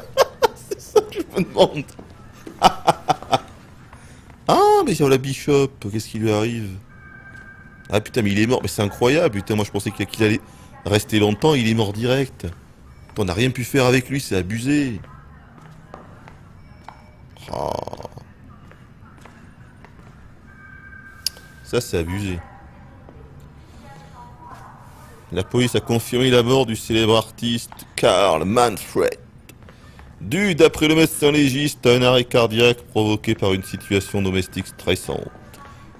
C'est ça que je me demande. Ah, mais sur la Bishop, qu'est-ce qui lui arrive? Ah putain, mais il est mort, mais c'est incroyable, putain, moi je pensais qu'il allait rester longtemps, il est mort direct. On n'a rien pu faire avec lui, c'est abusé. Oh. Ça, c'est abusé. La police a confirmé la mort du célèbre artiste Karl Manfred. Dû, d'après le médecin légiste, à un arrêt cardiaque provoqué par une situation domestique stressante.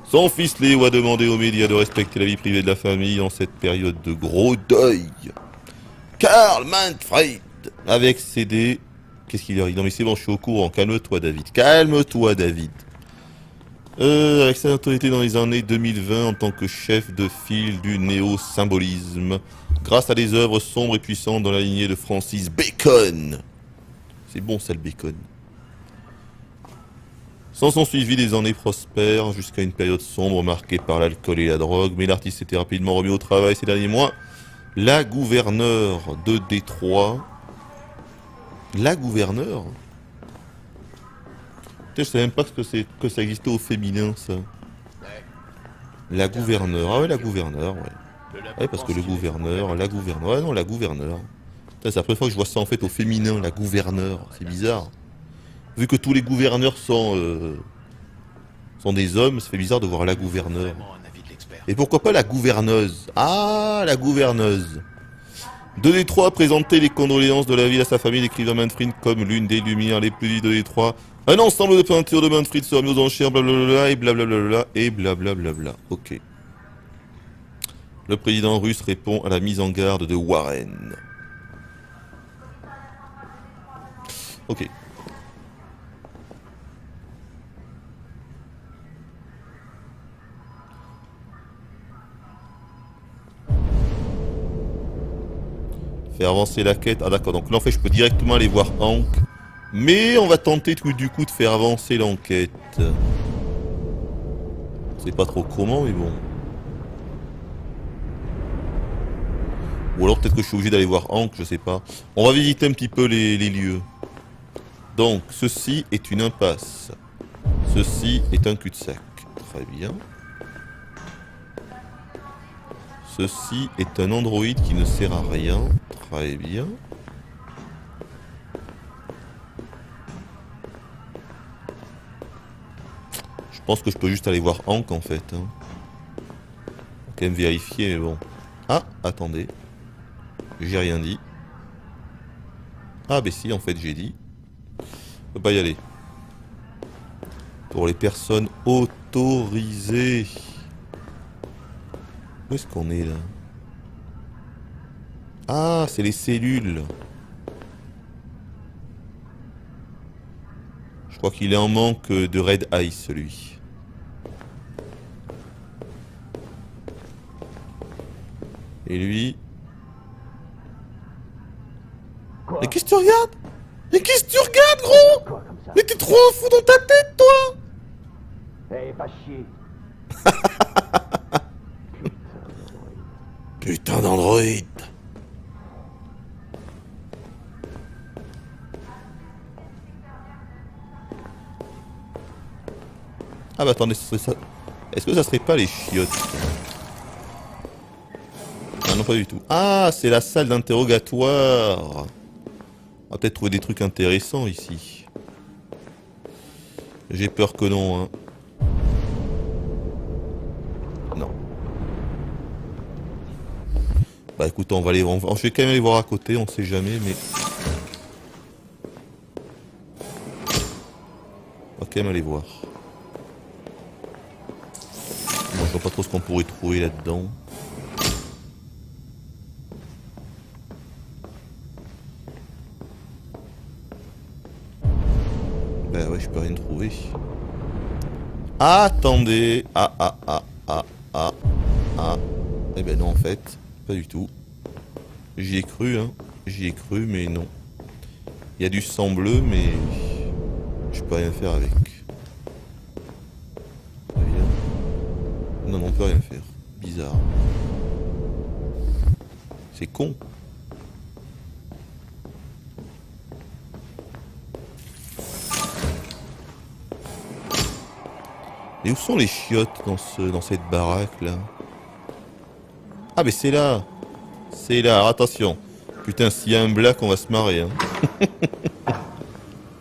Son fils Léo a demandé aux médias de respecter la vie privée de la famille en cette période de gros deuil. Karl Manfred, avec CD... Qu'est-ce qu'il a dit? Non mais c'est bon, je suis au courant. Calme-toi, David. Calme-toi, David. Avec sa notoriété dans les années 2020 en tant que chef de file du néo-symbolisme, grâce à des œuvres sombres et puissantes dans la lignée de Francis Bacon. C'est bon ça, le bacon. S'en sont suivis des années prospères jusqu'à une période sombre marquée par l'alcool et la drogue, mais l'artiste s'était rapidement remis au travail ces derniers mois. La gouverneure de Détroit. La gouverneure? Putain, je savais même pas que ça existait au féminin, ça. La gouverneure. Ah ouais, la gouverneure, ouais. Ouais, parce que le gouverneur, la gouverneure. Ouais, non, la gouverneure. Putain, c'est la première fois que je vois ça en fait au féminin, la gouverneure. C'est bizarre. Vu que tous les gouverneurs sont des hommes, ça fait bizarre de voir la gouverneure. Et pourquoi pas la gouverneuse? Ah, la gouverneuse. De Détroit a présenté les condoléances de la ville à sa famille, l'écrivain Manfred comme l'une des lumières les plus vives de Détroit. Un ensemble de peintures de Manfred sera mis aux enchères, blablabla, et blablabla, et blablabla. Ok. Le président russe répond à la mise en garde de Warren. Ok. Faire avancer la quête. Ah d'accord, donc là en fait je peux directement aller voir Hank. Mais on va tenter du coup de faire avancer l'enquête. C'est pas trop comment, mais bon. Ou alors peut-être que je suis obligé d'aller voir Hank, je sais pas. On va visiter un petit peu les lieux. Donc, ceci est une impasse. Ceci est un cul-de-sac. Très bien. Ceci est un androïde qui ne sert à rien. Très bien. pense que je peux juste aller voir Hank en fait. Hein. Faut quand même vérifier, mais bon. Ah, attendez. J'ai rien dit. Ah, bah si, en fait, j'ai dit. On peut pas y aller. Pour les personnes autorisées. Où est-ce qu'on est là? Ah, c'est les cellules. Je crois qu'il est en manque de Red Eye, celui. Et lui... Mais qu'est-ce que tu regardes? Mais qu'est-ce que tu regardes, gros? Mais t'es trop fou dans ta tête, toi! Eh, pas chier. Putain d'Android. Ah bah attendez, ce serait ça. Est-ce que ça serait pas les chiottes? Ah non, pas du tout. Ah, c'est la salle d'interrogatoire. On va peut-être trouver des trucs intéressants ici. J'ai peur que non, hein. Non. Bah écoute, on va aller, je vais quand même aller voir à côté, on sait jamais, mais... On va quand même aller voir. Moi je vois pas trop ce qu'on pourrait trouver là-dedans. Bah ouais, je peux rien trouver. Attendez. Ah. Eh ben non en fait, pas du tout. J'y ai cru, hein. J'y ai cru, mais non. Il y a du sang bleu, mais... Je peux rien faire avec. Non, on peut rien faire. Bizarre. C'est con. Et où sont les chiottes dans cette baraque là? Ah mais c'est là. C'est là, alors, attention. Putain, s'il y a un black, on va se marrer. Hein.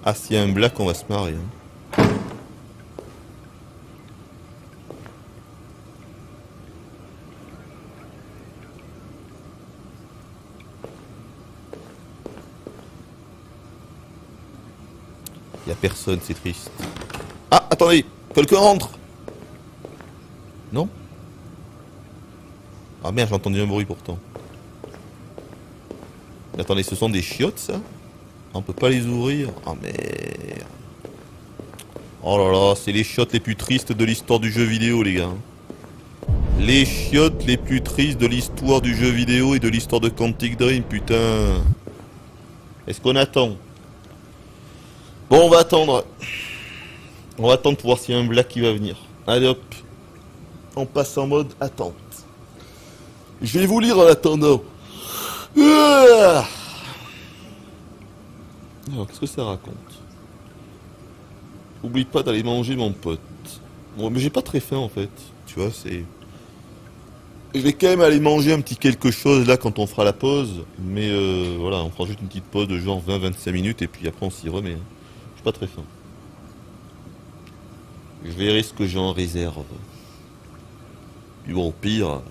Ah, s'il y a un black, on va se marrer. Hein. Il y a personne, c'est triste. Ah, attendez, quelqu'un rentre. Non? Ah merde, j'ai entendu un bruit pourtant. Mais attendez, ce sont des chiottes, ça? On peut pas les ouvrir? Ah merde. Oh là là, c'est les chiottes les plus tristes de l'histoire du jeu vidéo, les gars. Les chiottes les plus tristes de l'histoire du jeu vidéo et de l'histoire de Quantic Dream, putain. Est-ce qu'on attend? Bon, on va attendre. On va attendre pour voir s'il y a un black qui va venir. Allez hop. On passe en mode attente. Je vais vous lire en attendant. Alors, qu'est-ce que ça raconte? Oublie pas d'aller manger, mon pote. Bon, mais j'ai pas très faim en fait. Tu vois, c'est... Je vais quand même aller manger un petit quelque chose là quand on fera la pause. Mais voilà, on fera juste une petite pause de genre 20-25 minutes et puis après on s'y remet. J'ai pas très faim. Je verrai ce que j'ai en réserve. Puis bon, au pire,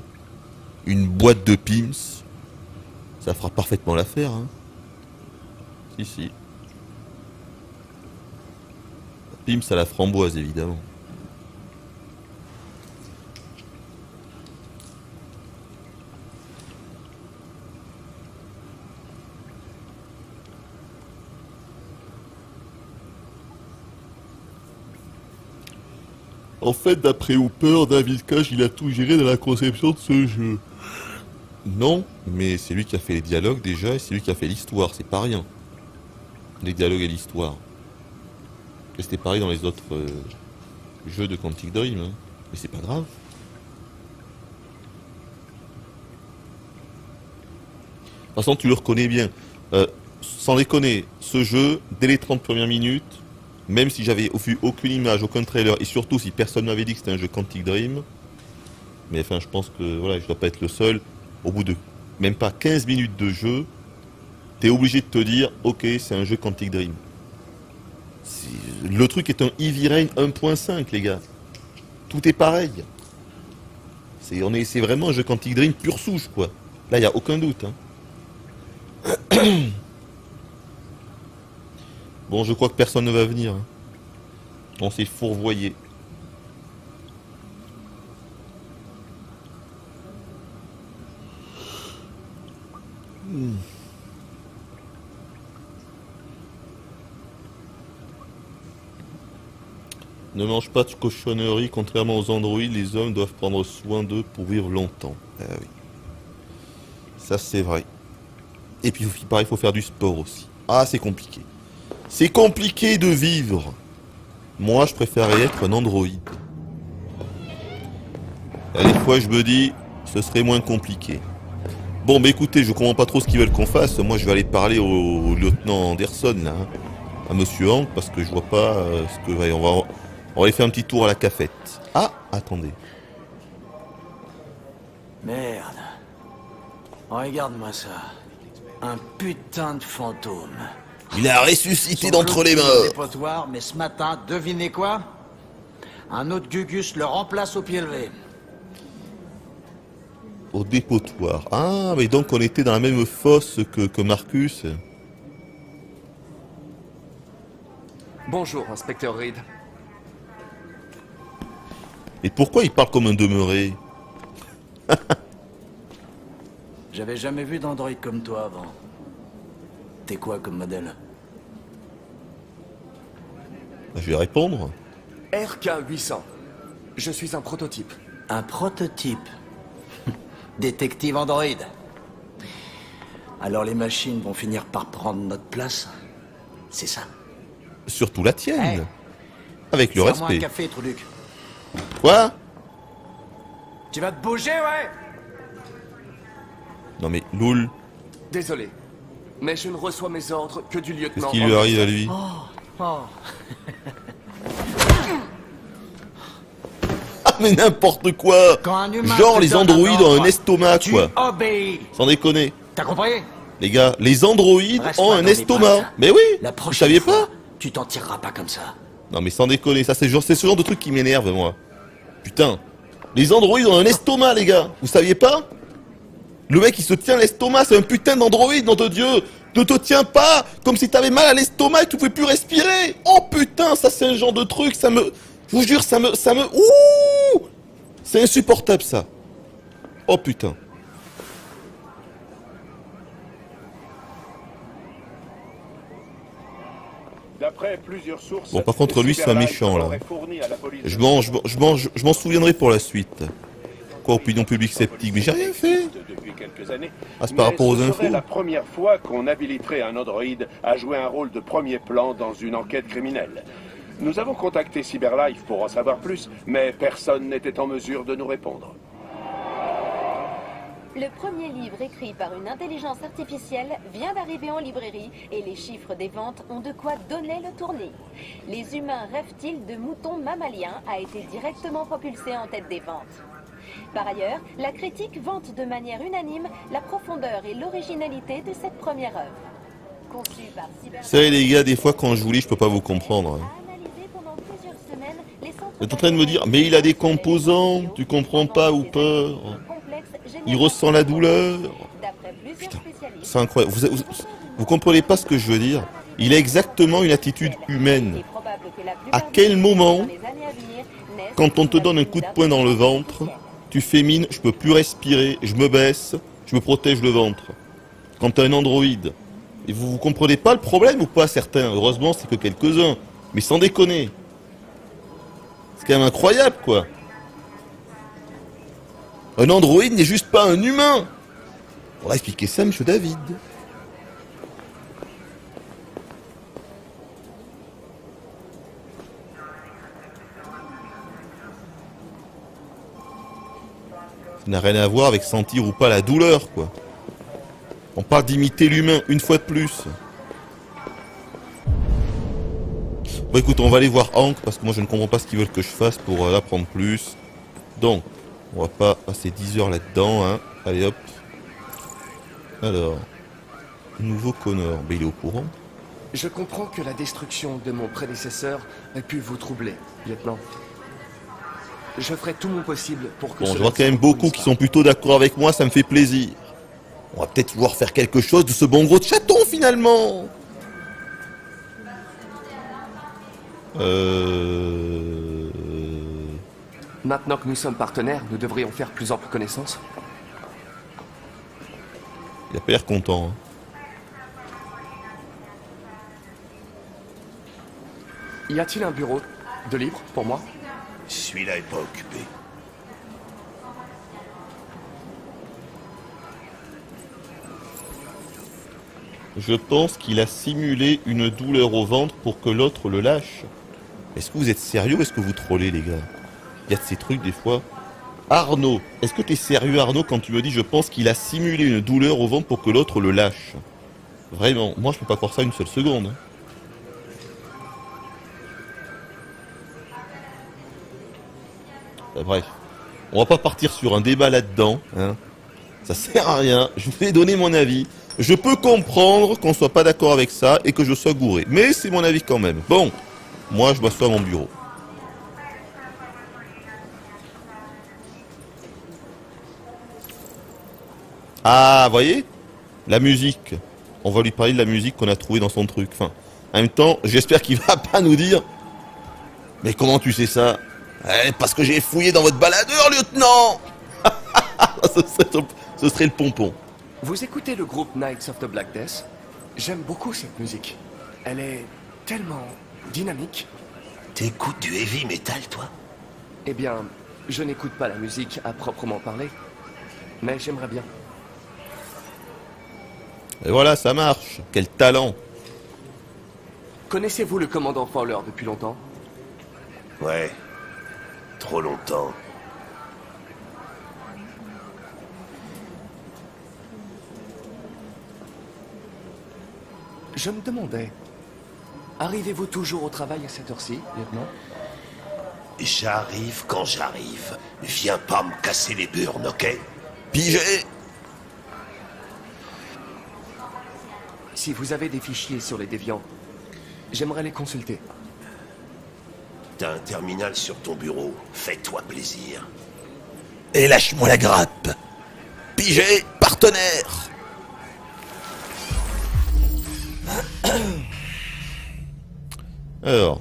une boîte de Pims. Ça fera parfaitement l'affaire, hein. Si. Pims à la framboise, évidemment. En fait, d'après Hooper, David Cage, il a tout géré dans la conception de ce jeu. Non, mais c'est lui qui a fait les dialogues déjà, et c'est lui qui a fait l'histoire, c'est pas rien. Les dialogues et l'histoire. Et c'était pareil dans les autres jeux de Quantic Dream, hein. Mais c'est pas grave. De toute façon, tu le reconnais bien. Sans déconner, ce jeu, dès les 30 premières minutes, même si j'avais vu aucune image, aucun trailer, et surtout si personne m'avait dit que c'était un jeu Quantic Dream, mais enfin, je pense que voilà, je dois pas être le seul. Au bout de même pas 15 minutes de jeu, t'es obligé de te dire, ok, c'est un jeu Quantic Dream. Le truc est un Heavy Rain 1.5, les gars. Tout est pareil. C'est vraiment un jeu Quantic Dream pure souche, quoi. Là, il n'y a aucun doute. Hein. Bon, je crois que personne ne va venir. Hein. On s'est fourvoyé. Ne mange pas de cochonnerie, contrairement aux androïdes, les hommes doivent prendre soin d'eux pour vivre longtemps. Ah oui. Ça c'est vrai. Et puis pareil, il faut faire du sport aussi. Ah, c'est compliqué. C'est compliqué de vivre. Moi, je préférerais être un androïde. Et des fois, je me dis, ce serait moins compliqué. Bon, bah écoutez, je comprends pas trop ce qu'ils veulent qu'on fasse. Moi, je vais aller parler au lieutenant Anderson, là, hein, à Monsieur Hank, parce que je vois pas ce que... Ouais, on va aller faire un petit tour à la cafette. Ah, attendez. Merde. Regarde-moi ça. Un putain de fantôme. Il a ressuscité d'entre les morts. Dépotoir, mais ce matin, devinez quoi? Un autre Gugus le remplace au pied levé. Au dépotoir. Ah, mais donc on était dans la même fosse que Marcus. Bonjour, inspecteur Reed. Et pourquoi il parle comme un demeuré? J'avais jamais vu d'androïde comme toi avant. T'es quoi comme modèle? Je vais répondre. RK-800. Je suis un prototype. Un prototype? Détective androïde. Alors les machines vont finir par prendre notre place? C'est ça? Surtout la tienne. Hey, avec le serre-moi respect. un café, Truduc. Quoi? Tu vas te bouger, ouais? Non mais, Loul. Désolé, mais je ne reçois mes ordres que du lieutenant. Qu'est-ce qui lui arrive à lui? Oh. Ah mais n'importe quoi! Genre les androïdes ont un estomac, quoi. Obéis. Sans déconner. T'as compris? Les gars, les androïdes Reste ont pas un dans mes estomac. pattes. Mais oui! La Vous prochaine saviez fois, pas? tu t'en tireras pas comme ça. Non mais sans déconner, ça c'est ce genre de truc qui m'énerve, moi. Putain. Les androïdes ont un estomac, les gars. Vous saviez pas? Le mec il se tient l'estomac, c'est un putain d'androïde, nom de Dieu. Ne te tiens pas comme si t'avais mal à l'estomac et tu pouvais plus respirer. Oh putain, ça c'est un genre de truc, ça me... Je vous jure, ça me... Ouh! C'est insupportable, ça. Oh putain. D'après plusieurs sources, Bon, par contre, lui, c'est un méchant, là. Je m'en souviendrai pour la suite. Quoi, opinion publique sceptique? Mais j'ai rien fait. Ah, c'est par rapport aux infos. C'est la première fois qu'on habiliterait un androïde à jouer un rôle de premier plan dans une enquête criminelle. Nous avons contacté CyberLife pour en savoir plus, mais personne n'était en mesure de nous répondre. Le premier livre écrit par une intelligence artificielle vient d'arriver en librairie et les chiffres des ventes ont de quoi donner le tournis. Les humains rêvent-ils de moutons mammaliens a été directement propulsé en tête des ventes. Par ailleurs, la critique vante de manière unanime la profondeur et l'originalité de cette première œuvre. Conçue par Vous savez les gars, des fois quand je vous lis, je peux pas vous comprendre. Vous êtes en train de me dire, mais il a des composants, tu comprends pas ou peur. Il ressent la douleur. Putain, c'est incroyable. Vous comprenez pas ce que je veux dire? Il a exactement une attitude humaine. À quel moment, quand on te donne un coup de poing dans le ventre, tu fais mine, je peux plus respirer, je me baisse, je me protège le ventre. Quand t'as un androïde. Et vous comprenez pas le problème ou pas, certains? Heureusement, c'est que quelques-uns. Mais sans déconner. C'est quand même incroyable, quoi. Un androïde n'est juste pas un humain. On va expliquer ça, monsieur David. Ça n'a rien à voir avec sentir ou pas la douleur, quoi. On parle d'imiter l'humain, une fois de plus. Bon, écoute, on va aller voir Hank, parce que moi je ne comprends pas ce qu'ils veulent que je fasse pour apprendre plus. Donc, on va pas passer 10 heures là-dedans, hein. Allez, hop. Alors, nouveau Connor, ben, il est au courant. Je comprends que la destruction de mon prédécesseur ait pu vous troubler, lieutenant. Je ferai tout mon possible pour que... Bon, je vois quand même beaucoup qui sont plutôt d'accord avec moi, ça me fait plaisir. On va peut-être pouvoir faire quelque chose de ce bon gros chaton, finalement. Maintenant que nous sommes partenaires, nous devrions faire plus ample connaissance. Il a pas l'air content. Hein. Y a-t-il un bureau de libre pour moi? Celui-là est pas occupé. Je pense qu'il a simulé une douleur au ventre pour que l'autre le lâche. Est-ce que vous êtes sérieux ou est-ce que vous trollez, les gars? Il y a de ces trucs des fois. Arnaud, est-ce que t'es sérieux, Arnaud, quand tu me dis je pense qu'il a simulé une douleur au ventre pour que l'autre le lâche? Vraiment, moi je peux pas croire ça une seule seconde. Hein. Bref, on va pas partir sur un débat là-dedans. Hein. Ça sert à rien, je vous ai donné mon avis. Je peux comprendre qu'on soit pas d'accord avec ça et que je sois gouré. Mais c'est mon avis quand même. Bon, moi je m'assois à mon bureau. Ah, voyez? La musique. On va lui parler de la musique qu'on a trouvée dans son truc. Enfin, en même temps, j'espère qu'il va pas nous dire... Mais comment tu sais ça? Parce que j'ai fouillé dans votre baladeur, lieutenant. Ce serait le pompon. Vous écoutez le groupe Knights of the Black Death? J'aime beaucoup cette musique. Elle est tellement dynamique. T'écoutes du heavy metal, toi? Eh bien, je n'écoute pas la musique à proprement parler. Mais j'aimerais bien. Et voilà, ça marche. Quel talent. Connaissez-vous le commandant Fowler depuis longtemps? Ouais. Trop longtemps. Je me demandais, arrivez-vous toujours au travail à cette heure-ci, lieutenant? J'arrive quand j'arrive. Viens pas me casser les burnes, ok? Pigé. Si vous avez des fichiers sur les déviants, j'aimerais les consulter. T'as un terminal sur ton bureau. Fais-toi plaisir. Et lâche-moi la grappe. Pigé, partenaire. Alors,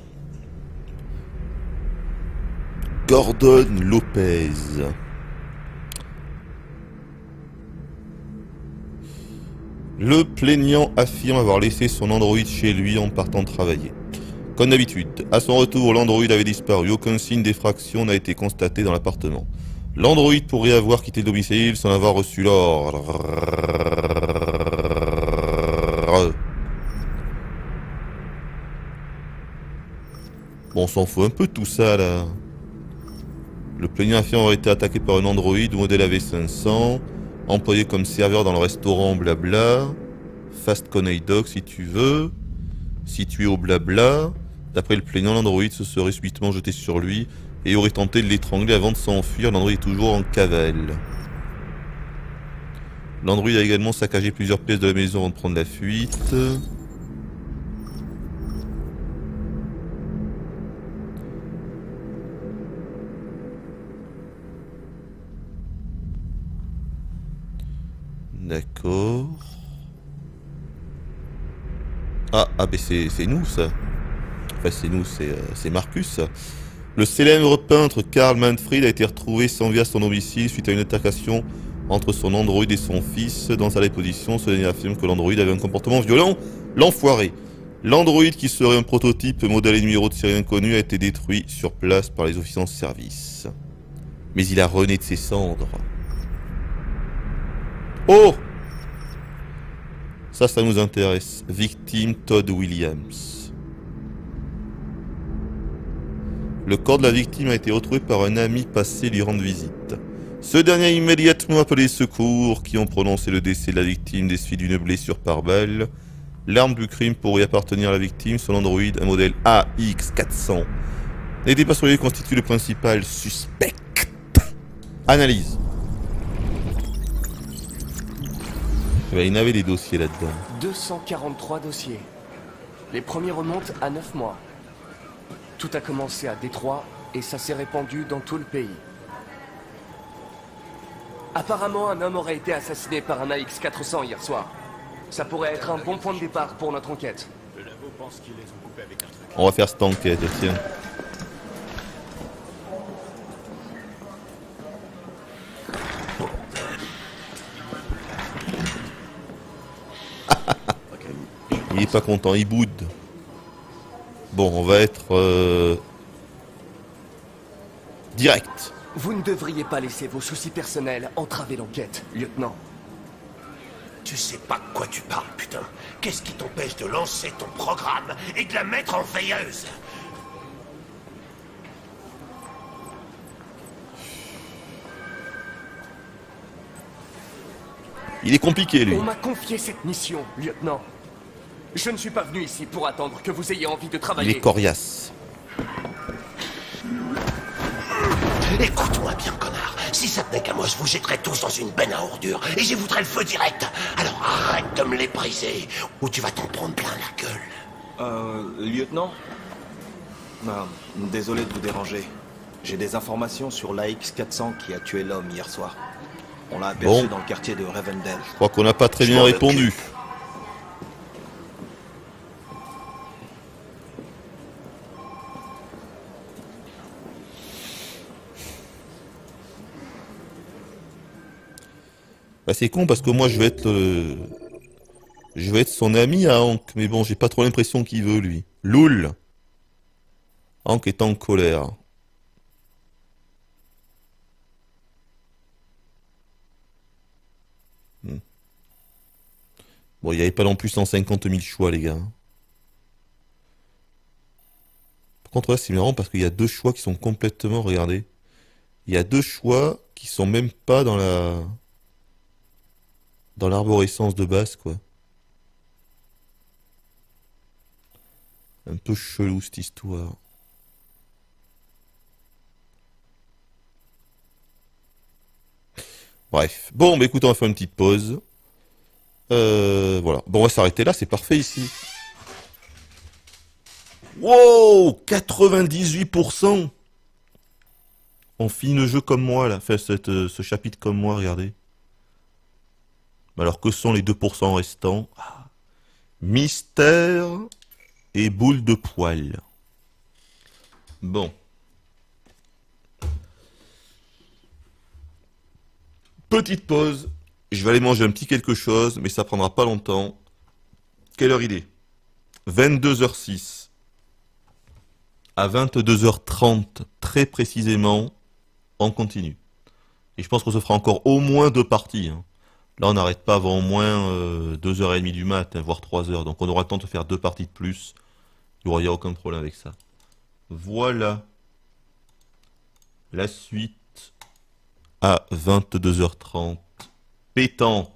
Gordon Lopez. Le plaignant affirme avoir laissé son androïde chez lui en partant travailler. Comme d'habitude, à son retour, l'androïde avait disparu. Aucun signe d'effraction n'a été constaté dans l'appartement. L'androïde pourrait avoir quitté le domicile sans avoir reçu l'ordre. Bon, on s'en fout un peu de tout ça, là. Le plaignant affirme avoir été attaqué par un androïde modèle AV500, employé comme serveur dans le restaurant blabla, Fast Coney Dog si tu veux, situé au blabla. D'après le plaignant, l'androïde se serait subitement jeté sur lui et aurait tenté de l'étrangler avant de s'enfuir. L'androïde est toujours en cavale. L'androïde a également saccagé plusieurs pièces de la maison avant de prendre la fuite. D'accord. Ah, ben c'est nous ça. Enfin c'est nous, c'est Marcus. Le célèbre peintre Karl Manfred a été retrouvé sans vie à son domicile suite à une altercation entre son androïde et son fils. Dans sa déposition, ce dernier affirme que l'androïde avait un comportement violent. L'enfoiré. L'androïde, qui serait un prototype modèle et numéro de série inconnu, a été détruit sur place par les officiers en service. Mais il a rené de ses cendres. Oh! Ça nous intéresse. Victime Todd Williams. Le corps de la victime a été retrouvé par un ami passé lui rendre visite. Ce dernier a immédiatement appelé les secours qui ont prononcé le décès de la victime des suites d'une blessure par balle. L'arme du crime pourrait appartenir à la victime, son androïde, un modèle AX400. N'était pas sur lui constitue le principal suspect. Analyse. Il y avait des dossiers là-dedans. 243 dossiers. Les premiers remontent à 9 mois. Tout a commencé à Détroit et ça s'est répandu dans tout le pays. Apparemment, un homme aurait été assassiné par un AX-400 hier soir. Ça pourrait être un bon point de départ pour notre enquête. Le labo pense qu'ils les ont coupés avec un truc. On va faire cette enquête, tiens. Il est pas content, il boude. Bon, on va être direct. Vous ne devriez pas laisser vos soucis personnels entraver l'enquête, lieutenant. Tu sais pas de quoi tu parles, putain. Qu'est-ce qui t'empêche de lancer ton programme et de la mettre en veilleuse? Il est compliqué, lui. On m'a confié cette mission, lieutenant. Je ne suis pas venu ici pour attendre que vous ayez envie de Il travailler. est coriace. Écoute-moi bien, connard. Si ça tenait qu'à moi, je vous jetterais tous dans une benne à ordures et j'y voudrais le feu direct. Alors arrête de me les briser ou tu vas t'en prendre plein la gueule. Lieutenant? Désolé de vous déranger. J'ai des informations sur l'AX-400 qui a tué l'homme hier soir. On l'a aperçu dans le quartier de Revendell. Je crois qu'on n'a pas très bien répondu. Bah c'est con parce que moi je vais être son ami à Hank, mais bon j'ai pas trop l'impression qu'il veut lui. Loul. Hank est en colère. Bon, il n'y avait pas non plus 150 000 choix, les gars. Par contre, là, c'est marrant parce qu'il y a deux choix qui sont complètement... Regardez. Il y a deux choix qui sont même pas dans la... dans l'arborescence de base, quoi. Un peu chelou, cette histoire. Bref. Bon, bah écoute, on va faire une petite pause. Voilà. Bon, on va s'arrêter là, c'est parfait ici. Wow, 98%. On finit le jeu comme moi, là. Enfin, ce chapitre comme moi, regardez. Alors, que sont les 2% restants? Mystère et boule de poil. Bon. Petite pause. Je vais aller manger un petit quelque chose, mais ça prendra pas longtemps. Quelle heure il est? 22h06. À 22h30, très précisément, on continue. Et je pense qu'on se fera encore au moins 2 parties. Hein. Là, on n'arrête pas avant au moins 2h30 du mat, hein, voire 3h. Donc on aura le temps de faire 2 parties de plus. Il n'y a aucun problème avec ça. Voilà. La suite à 22h30. Pétant.